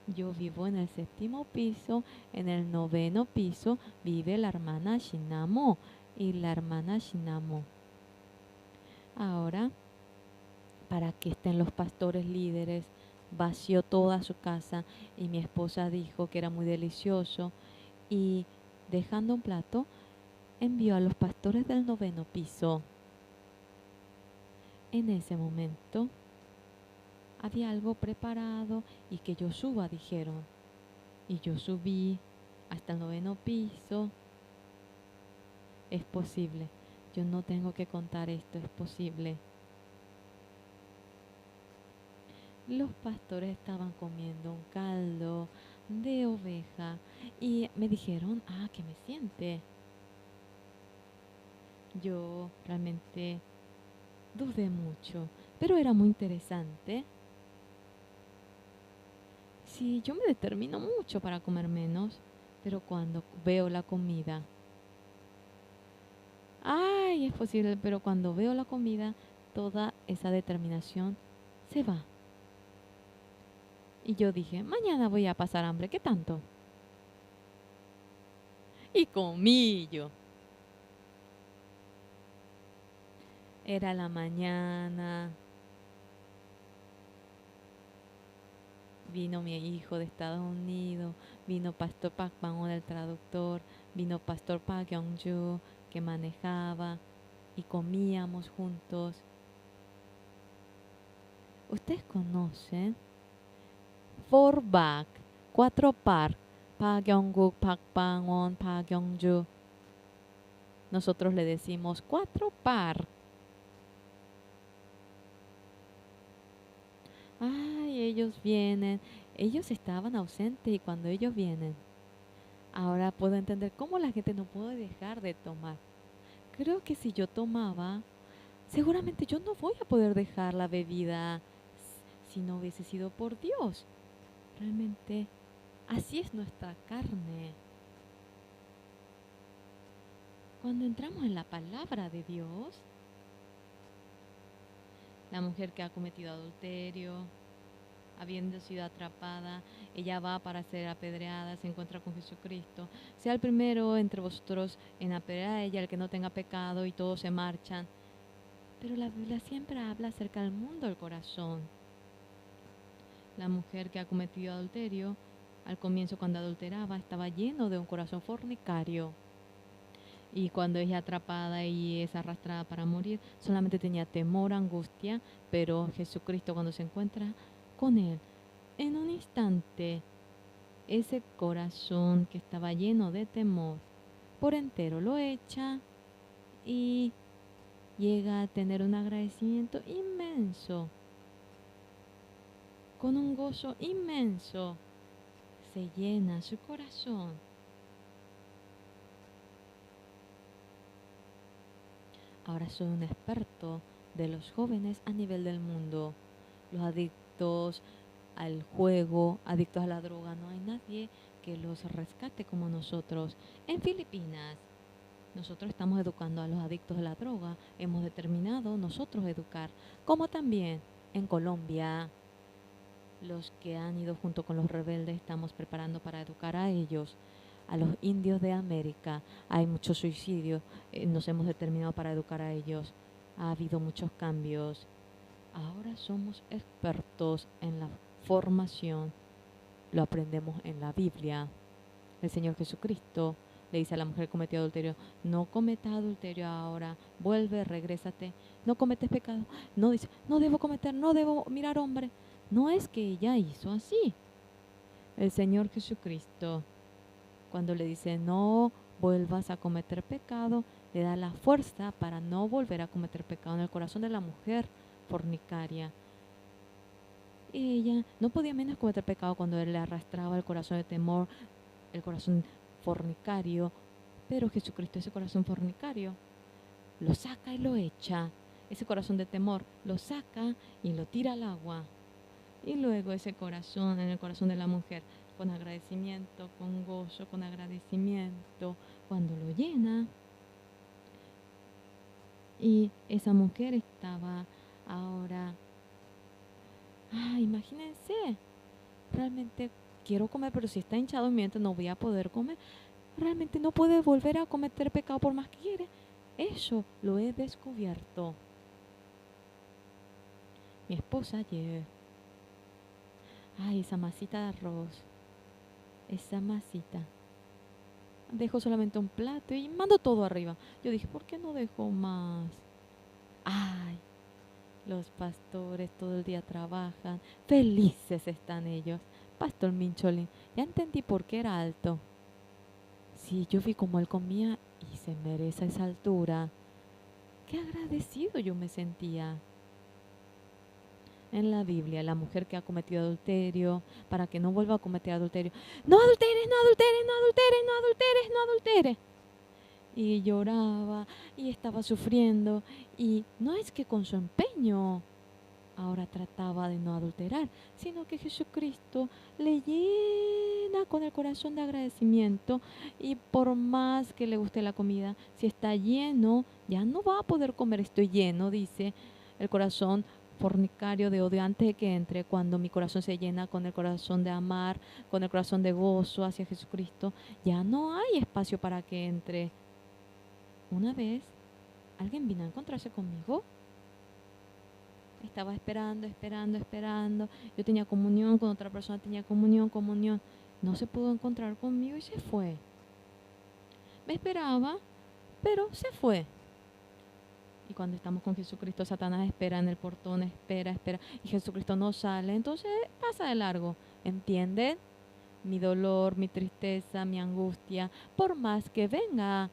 Yo vivo en el 7.º piso, en el 9.º piso vive la hermana Shinamo. Y la hermana Shinamo ahora, para que estén los pastores líderes, vació toda su casa y mi esposa dijo que era muy delicioso y dejando un plato envió a los pastores del 9.º piso. En ese momento había algo preparado y que yo suba, dijeron. Y yo subí hasta el 9.º piso. Es posible. Yo no tengo que contar esto, es posible. Los pastores estaban comiendo un caldo de oveja y me dijeron, que me siente. Yo realmente dudé mucho, pero era muy interesante. Sí, yo me determino mucho para comer menos, pero cuando veo la comida, es posible, pero cuando veo la comida, toda esa determinación se va. Y yo dije, mañana voy a pasar hambre, ¿qué tanto? Y comí yo. Era la mañana. Vino mi hijo de Estados Unidos, vino Pastor Park Bang-on, el traductor, vino Pastor Park Young-ju, que manejaba, y comíamos juntos. ¿Ustedes conocen? 4 Park, 4 Park, Park Young-guk, Park Bang-on, Park Young-ju. Nosotros le decimos 4 Park. Ellos vienen. Ellos estaban ausentes y cuando ellos vienen, ahora puedo entender cómo la gente no puede dejar de tomar. Creo que si yo tomaba, seguramente yo no voy a poder dejar la bebida si no hubiese sido por Dios. Realmente, así es nuestra carne. Cuando entramos en la palabra de Dios, la mujer que ha cometido adulterio, habiendo sido atrapada, ella va para ser apedreada, se encuentra con Jesucristo. Sea el primero entre vosotros en apedrear a ella, el que no tenga pecado, y todos se marchan. Pero la Biblia siempre habla acerca del mundo del corazón. La mujer que ha cometido adulterio, al comienzo cuando adulteraba, estaba lleno de un corazón fornicario. Y cuando es atrapada y es arrastrada para morir, solamente tenía temor, angustia, pero Jesucristo cuando se encuentra con él, en un instante, ese corazón que estaba lleno de temor, por entero lo echa y llega a tener un agradecimiento inmenso, con un gozo inmenso. se llena su corazón. Ahora soy un experto de los jóvenes a nivel del mundo. Los adictos al juego, adictos a la droga, no hay nadie que los rescate como nosotros. En Filipinas, nosotros estamos educando a los adictos a la droga. Hemos determinado nosotros educar. Como también en Colombia, los que han ido junto con los rebeldes, estamos preparando para educar a ellos. A los indios de América hay muchos suicidios. Nos hemos determinado para educar a ellos. Ha habido muchos cambios. Ahora somos expertos en la formación. Lo aprendemos en la Biblia. El Señor Jesucristo le dice a la mujer que cometió adulterio: no cometas adulterio ahora, vuelve, regrésate, no cometes pecado. No dice, no debo cometer, no debo mirar hombre. No es que ella hizo así. El Señor Jesucristo, cuando le dice no vuelvas a cometer pecado, le da la fuerza para no volver a cometer pecado en el corazón de la mujer fornicaria. Ella no podía menos cometer pecado cuando él le arrastraba el corazón de temor, el corazón fornicario, pero Jesucristo, ese corazón fornicario, lo saca y lo echa. Ese corazón de temor lo saca y lo tira al agua. Y luego ese corazón, en el corazón de la mujer, con agradecimiento, con gozo, con agradecimiento, cuando lo llena. Y esa mujer estaba ahora, imagínense, realmente quiero comer, pero si está hinchado mi mente no voy a poder comer. Realmente no puede volver a cometer pecado por más que quiere. Eso lo he descubierto. Mi esposa ayer, esa masita de arroz, esa masita, dejó solamente un plato y mandó todo arriba. Yo dije, ¿por qué no dejó más? Los pastores todo el día trabajan, felices están ellos. Pastor Mincholín, ya entendí por qué era alto. Sí, yo vi cómo él comía y se merece esa altura. Qué agradecido yo me sentía. En la Biblia, la mujer que ha cometido adulterio, para que no vuelva a cometer adulterio: no adulteres, no adulteres, no adulteres, no adulteres, no adulteres. Y lloraba y estaba sufriendo, y no es que con su empeño ahora trataba de no adulterar, sino que Jesucristo le llena con el corazón de agradecimiento, y por más que le guste la comida, si está lleno, ya no va a poder comer. Estoy lleno, dice el corazón fornicario de odio antes de que entre. Cuando mi corazón se llena con el corazón de amar, con el corazón de gozo hacia Jesucristo, ya no hay espacio para que entre. Una vez alguien vino a encontrarse conmigo. Estaba esperando. Yo tenía comunión con otra persona, tenía comunión. No se pudo encontrar conmigo y se fue. Me esperaba, pero se fue. Y cuando estamos con Jesucristo, Satanás espera en el portón, espera. Y Jesucristo no sale, entonces pasa de largo. ¿Entienden? Mi dolor, mi tristeza, mi angustia, por más que venga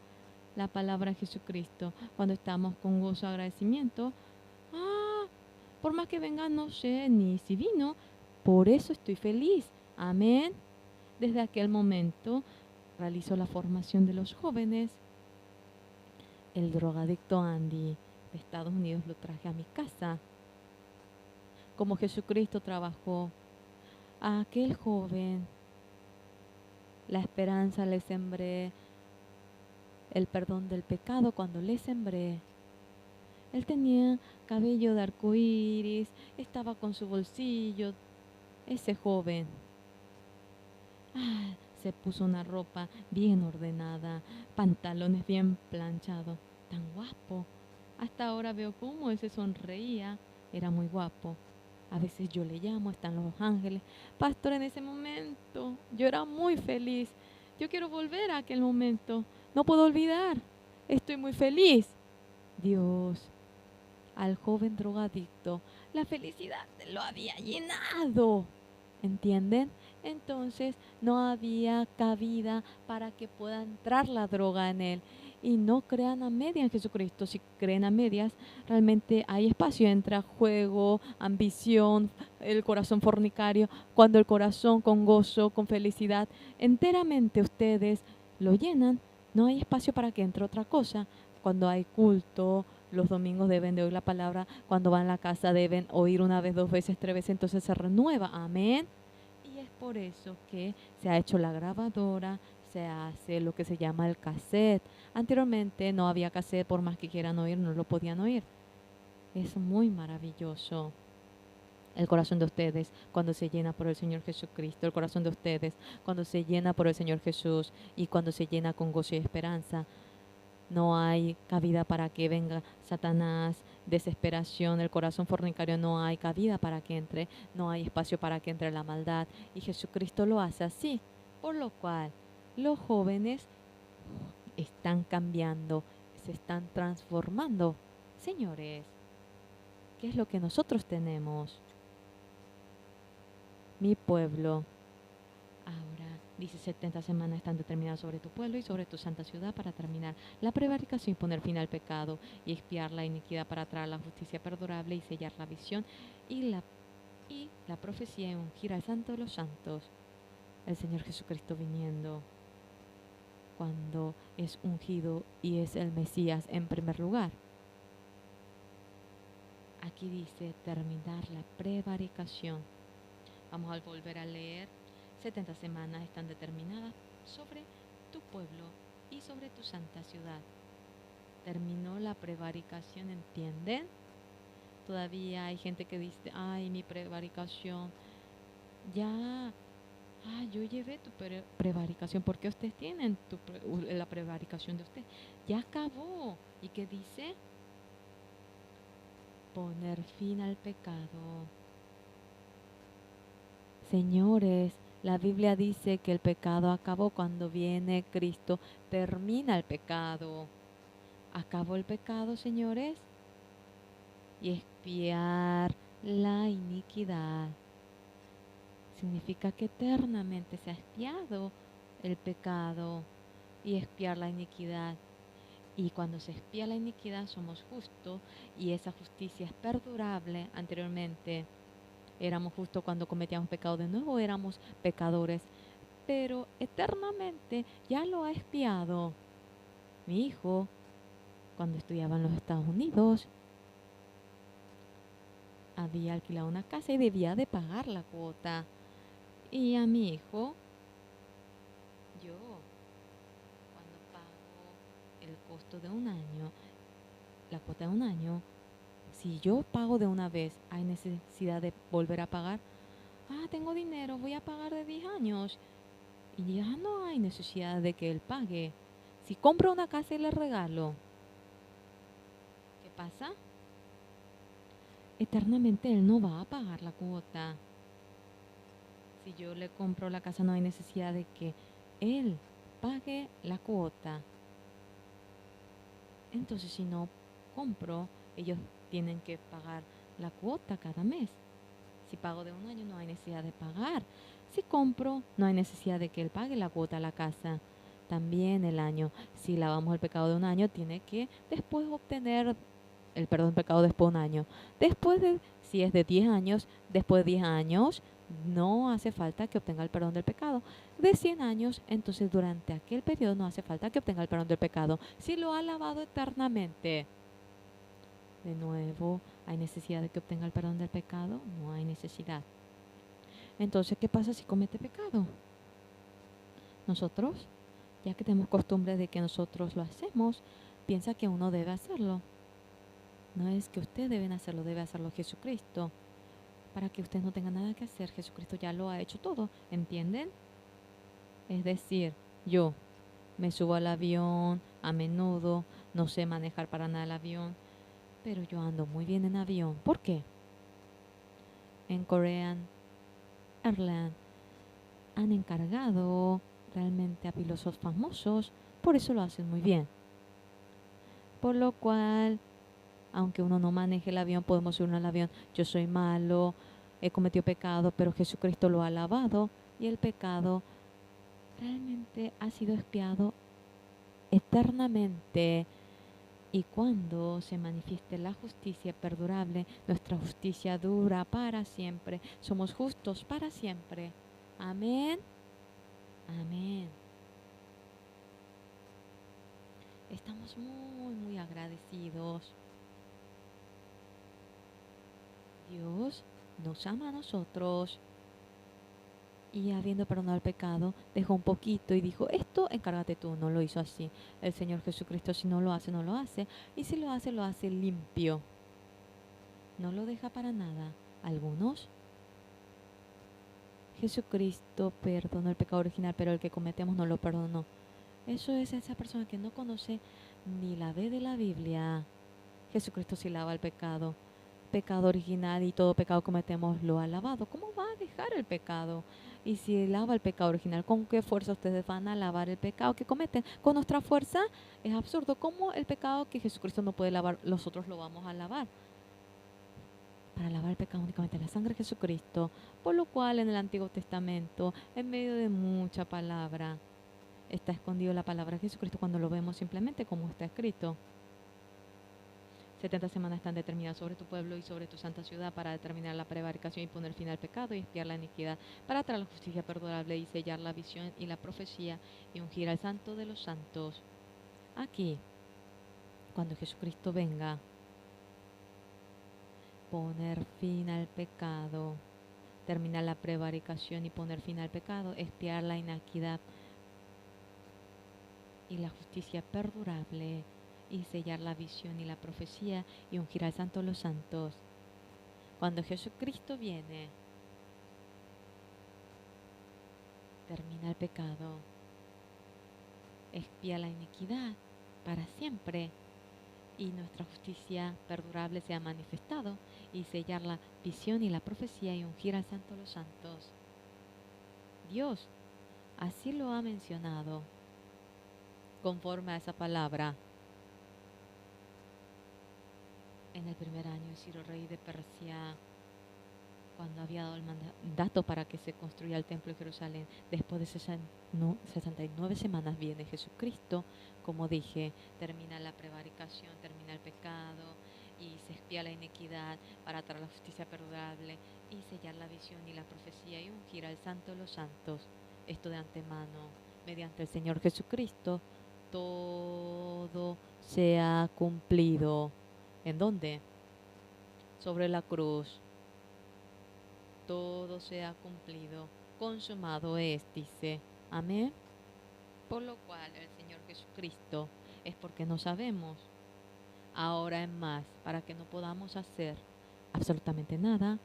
la palabra de Jesucristo, cuando estamos con gozo, agradecimiento, por más que venga, no sé ni si vino, por eso estoy feliz. Amén. Desde aquel momento realizó la formación de los jóvenes. El drogadicto Andy de Estados Unidos lo traje a mi casa. Como Jesucristo trabajó a aquel joven, la esperanza le sembré, el perdón del pecado cuando le sembré. Él tenía cabello de arcoíris, estaba con su bolsillo. Ese joven se puso una ropa bien ordenada, pantalones bien planchados, tan guapo. Hasta ahora veo cómo él se sonreía, era muy guapo. A veces yo le llamo, están los ángeles. Pastor, en ese momento yo era muy feliz. Yo quiero volver a aquel momento. No puedo olvidar. Estoy muy feliz. Dios, al joven drogadicto, la felicidad lo había llenado. ¿Entienden? Entonces no había cabida para que pueda entrar la droga en él. y no crean a medias en Jesucristo. Si creen a medias, realmente hay espacio entre juego, ambición, el corazón fornicario. Cuando el corazón con gozo, con felicidad, enteramente ustedes lo llenan, no hay espacio para que entre otra cosa. Cuando hay culto, los domingos deben de oír la palabra. Cuando van a la casa deben oír una vez, dos veces, tres veces. Entonces se renueva. Amén. Y es por eso que se ha hecho la grabadora, se hace lo que se llama el cassette. Anteriormente no había cassette, por más que quieran oír, no lo podían oír. Es muy maravilloso el corazón de ustedes cuando se llena por el Señor Jesucristo, el corazón de ustedes cuando se llena por el Señor Jesús y cuando se llena con gozo y esperanza. No hay cabida para que venga Satanás, desesperación, el corazón fornicario, no hay cabida para que entre, no hay espacio para que entre la maldad. Y Jesucristo lo hace así, por lo cual los jóvenes están cambiando, se están transformando. Señores, ¿qué es lo que nosotros tenemos? Mi pueblo. Ahora, dice, 70 semanas están determinadas sobre tu pueblo y sobre tu santa ciudad para terminar la prevaricación y poner fin al pecado y expiar la iniquidad para traer la justicia perdurable y sellar la visión y la profecía y ungir al santo de los santos. El Señor Jesucristo viniendo cuando es ungido y es el Mesías en primer lugar. Aquí dice terminar la prevaricación. Vamos a volver a leer. 70 semanas están determinadas sobre tu pueblo y sobre tu santa ciudad. Terminó la prevaricación, ¿entienden? Todavía hay gente que dice, ay, mi prevaricación, ya, yo llevé tu prevaricación, porque ustedes tienen la prevaricación de usted. Ya acabó. ¿Y qué dice? Poner fin al pecado. Señores, la Biblia dice que el pecado acabó cuando viene Cristo, termina el pecado. ¿Acabó el pecado, señores? Y expiar la iniquidad. Significa que eternamente se ha expiado el pecado y expiar la iniquidad. Y cuando se expía la iniquidad somos justos y esa justicia es perdurable. Anteriormente éramos justos cuando cometíamos pecado, de nuevo éramos pecadores, pero eternamente ya lo ha expiado. Mi hijo, cuando estudiaba en los Estados Unidos, había alquilado una casa y debía de pagar la cuota. Y a mi hijo, yo, cuando pago el costo de un año, la cuota de un año, si yo pago de una vez, hay necesidad de volver a pagar. Tengo dinero, voy a pagar de 10 años. Y ya no hay necesidad de que él pague. Si compro una casa y le regalo, ¿qué pasa? Eternamente él no va a pagar la cuota. Si yo le compro la casa, no hay necesidad de que él pague la cuota. Entonces, si no compro, ellos tienen que pagar la cuota cada mes. Si pago de un año, no hay necesidad de pagar. Si compro, no hay necesidad de que él pague la cuota a la casa. También el año, si lavamos el pecado de un año, tiene que después obtener el perdón del pecado después de un año. Después de, si es de 10 años, después de 10 años, no hace falta que obtenga el perdón del pecado. De 100 años, entonces durante aquel periodo no hace falta que obtenga el perdón del pecado. Si lo ha lavado eternamente. De nuevo, ¿hay necesidad de que obtenga el perdón del pecado? No hay necesidad. Entonces, ¿qué pasa si comete pecado? Nosotros, ya que tenemos costumbre de que nosotros lo hacemos, piensa que uno debe hacerlo. No es que ustedes deben hacerlo, debe hacerlo Jesucristo. Para que ustedes no tengan nada que hacer, Jesucristo ya lo ha hecho todo, ¿entienden? Es decir, yo me subo al avión a menudo, no sé manejar para nada el avión, pero yo ando muy bien en avión. ¿Por qué? En Korean Airlines han encargado realmente a pilotos famosos, por eso lo hacen muy bien. Por lo cual, aunque uno no maneje el avión, podemos subirnos al avión. Yo soy malo, he cometido pecado, pero Jesucristo lo ha lavado y el pecado realmente ha sido expiado eternamente. Y cuando se manifieste la justicia perdurable, nuestra justicia dura para siempre. Somos justos para siempre. Amén. Amén. Estamos muy, muy agradecidos. Dios nos ama a nosotros y habiendo perdonado el pecado, dejó un poquito y dijo, esto encárgate tú. No lo hizo así. El Señor Jesucristo, si no lo hace, no lo hace. Y si lo hace limpio. No lo deja para nada. Algunos, Jesucristo perdonó el pecado original, pero el que cometemos no lo perdonó. Eso es esa persona que no conoce ni la ve de la Biblia. Jesucristo sí lava el pecado. Pecado original y todo pecado cometemos lo ha lavado. ¿Cómo va a dejar el pecado? Y si lava el pecado original, ¿con qué fuerza ustedes van a lavar el pecado que cometen? ¿Con nuestra fuerza? Es absurdo. ¿Cómo el pecado que Jesucristo no puede lavar, nosotros lo vamos a lavar? Para lavar el pecado únicamente la sangre de Jesucristo, por lo cual en el Antiguo Testamento, en medio de mucha palabra, está escondido la palabra de Jesucristo cuando lo vemos simplemente como está escrito. 70 semanas están determinadas sobre tu pueblo y sobre tu santa ciudad para determinar la prevaricación y poner fin al pecado y expiar la iniquidad, para traer la justicia perdurable y sellar la visión y la profecía y ungir al santo de los santos. Aquí, cuando Jesucristo venga, poner fin al pecado, terminar la prevaricación y poner fin al pecado, expiar la iniquidad y la justicia perdurable y sellar la visión y la profecía y ungir al santo de los santos. Cuando Jesucristo viene, termina el pecado, expía la iniquidad para siempre y nuestra justicia perdurable se ha manifestado y sellar la visión y la profecía y ungir al santo de los santos. Dios así lo ha mencionado conforme a esa palabra. En el primer año de Ciro, rey de Persia, cuando había dado el mandato para que se construya el templo de Jerusalén, después de 69 semanas viene Jesucristo, como dije, termina la prevaricación, termina el pecado y se expía la iniquidad para traer la justicia perdurable y sellar la visión y la profecía y ungir al santo de los santos. Esto de antemano, mediante el Señor Jesucristo, todo se ha cumplido. ¿En dónde? Sobre la cruz. Todo se ha cumplido. Consumado es, dice. Amén. Por lo cual el Señor Jesucristo es porque no sabemos. Ahora en más, para que no podamos hacer absolutamente nada,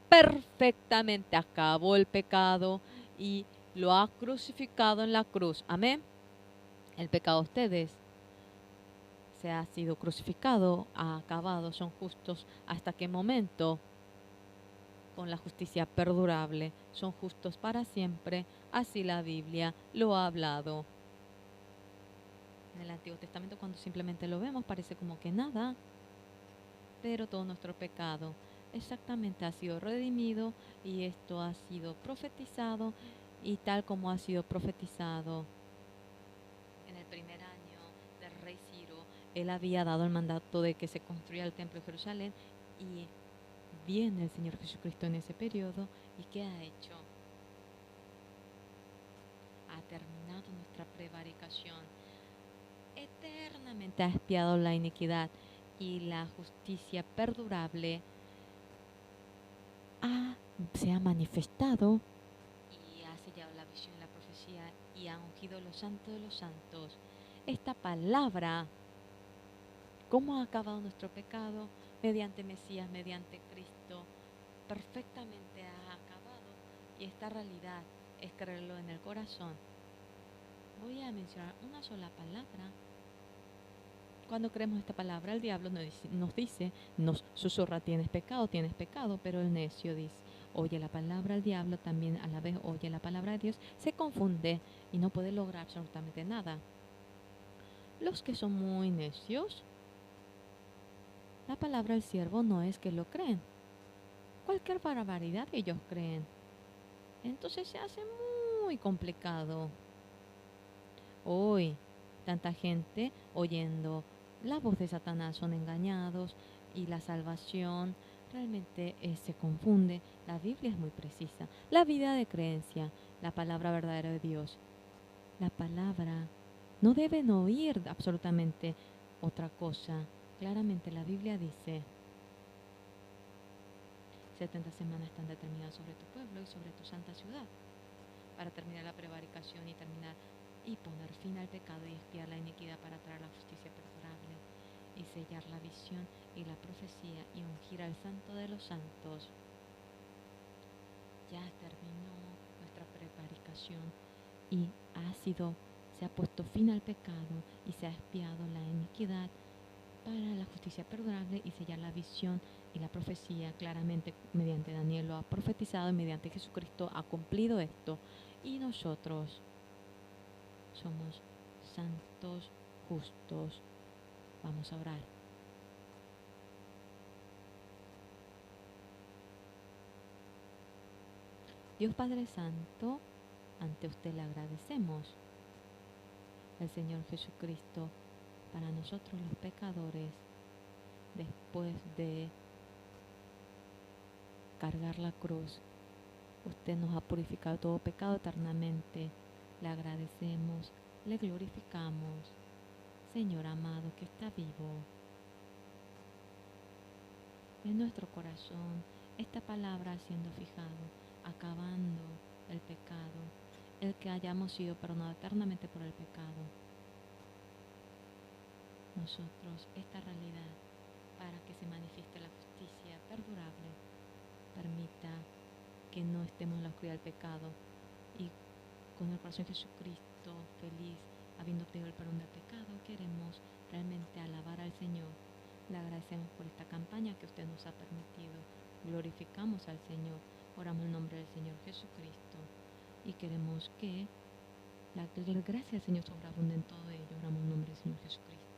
perfectamente acabó el pecado y lo ha crucificado en la cruz. Amén. El pecado de ustedes se ha sido crucificado, ha acabado, son justos. ¿Hasta qué momento? Con la justicia perdurable, son justos para siempre, así la Biblia lo ha hablado. En el Antiguo Testamento, cuando simplemente lo vemos, parece como que nada, pero todo nuestro pecado exactamente ha sido redimido y esto ha sido profetizado y tal como ha sido profetizado en el primer año del rey Ciro, él había dado el mandato de que se construya el templo de Jerusalén y viene el Señor Jesucristo en ese periodo y ¿qué ha hecho? Ha terminado nuestra prevaricación, eternamente ha expiado la iniquidad y la justicia perdurable se ha manifestado y ha sellado la visión y la profecía y ha ungido los santos de los santos. Esta palabra, ¿cómo ha acabado nuestro pecado? Mediante Mesías, mediante Cristo, perfectamente ha acabado y esta realidad es creerlo en el corazón. Voy a mencionar una sola palabra. Cuando creemos esta palabra, el diablo nos dice, nos susurra, tienes pecado, pero el necio dice, oye la palabra, el diablo también a la vez oye la palabra de Dios, se confunde y no puede lograr absolutamente nada. Los que son muy necios, la palabra del siervo no es que lo creen. Cualquier barbaridad ellos creen. Entonces se hace muy complicado. Hoy tanta gente oyendo la voz de Satanás, son engañados y la salvación realmente se confunde. La Biblia es muy precisa. La vida de creencia, la palabra verdadera de Dios, la palabra, no deben oír absolutamente otra cosa. Claramente la Biblia dice, 70 semanas están determinadas sobre tu pueblo y sobre tu santa ciudad, para terminar la prevaricación y terminar y poner fin al pecado y expiar la iniquidad, para traer la justicia perdurable y sellar la visión y la profecía y ungir al santo de los santos. Ya terminó nuestra prevaricación y se ha puesto fin al pecado y se ha expiado la iniquidad, para la justicia perdurable y sellar la visión y la profecía. Claramente mediante Daniel lo ha profetizado y mediante Jesucristo ha cumplido esto, y nosotros somos santos, justos. Vamos a orar. Dios Padre Santo, ante usted le agradecemos, el Señor Jesucristo, para nosotros los pecadores, después de cargar la cruz, usted nos ha purificado todo pecado eternamente. Le agradecemos, le glorificamos, Señor amado que está vivo. En nuestro corazón, esta palabra siendo fijado, acabando el pecado, el que hayamos sido perdonados eternamente por el pecado. Nosotros, esta realidad, para que se manifieste la justicia perdurable, permita que no estemos en la oscuridad del pecado, y con el corazón de Jesucristo feliz, habiendo obtenido el perdón del pecado, queremos realmente alabar al Señor. Le agradecemos por esta campaña que usted nos ha permitido. Glorificamos al Señor. Oramos en el nombre del Señor Jesucristo y queremos que la gracia del Señor sobreabunde en todo ello. Oramos en el nombre del Señor Jesucristo.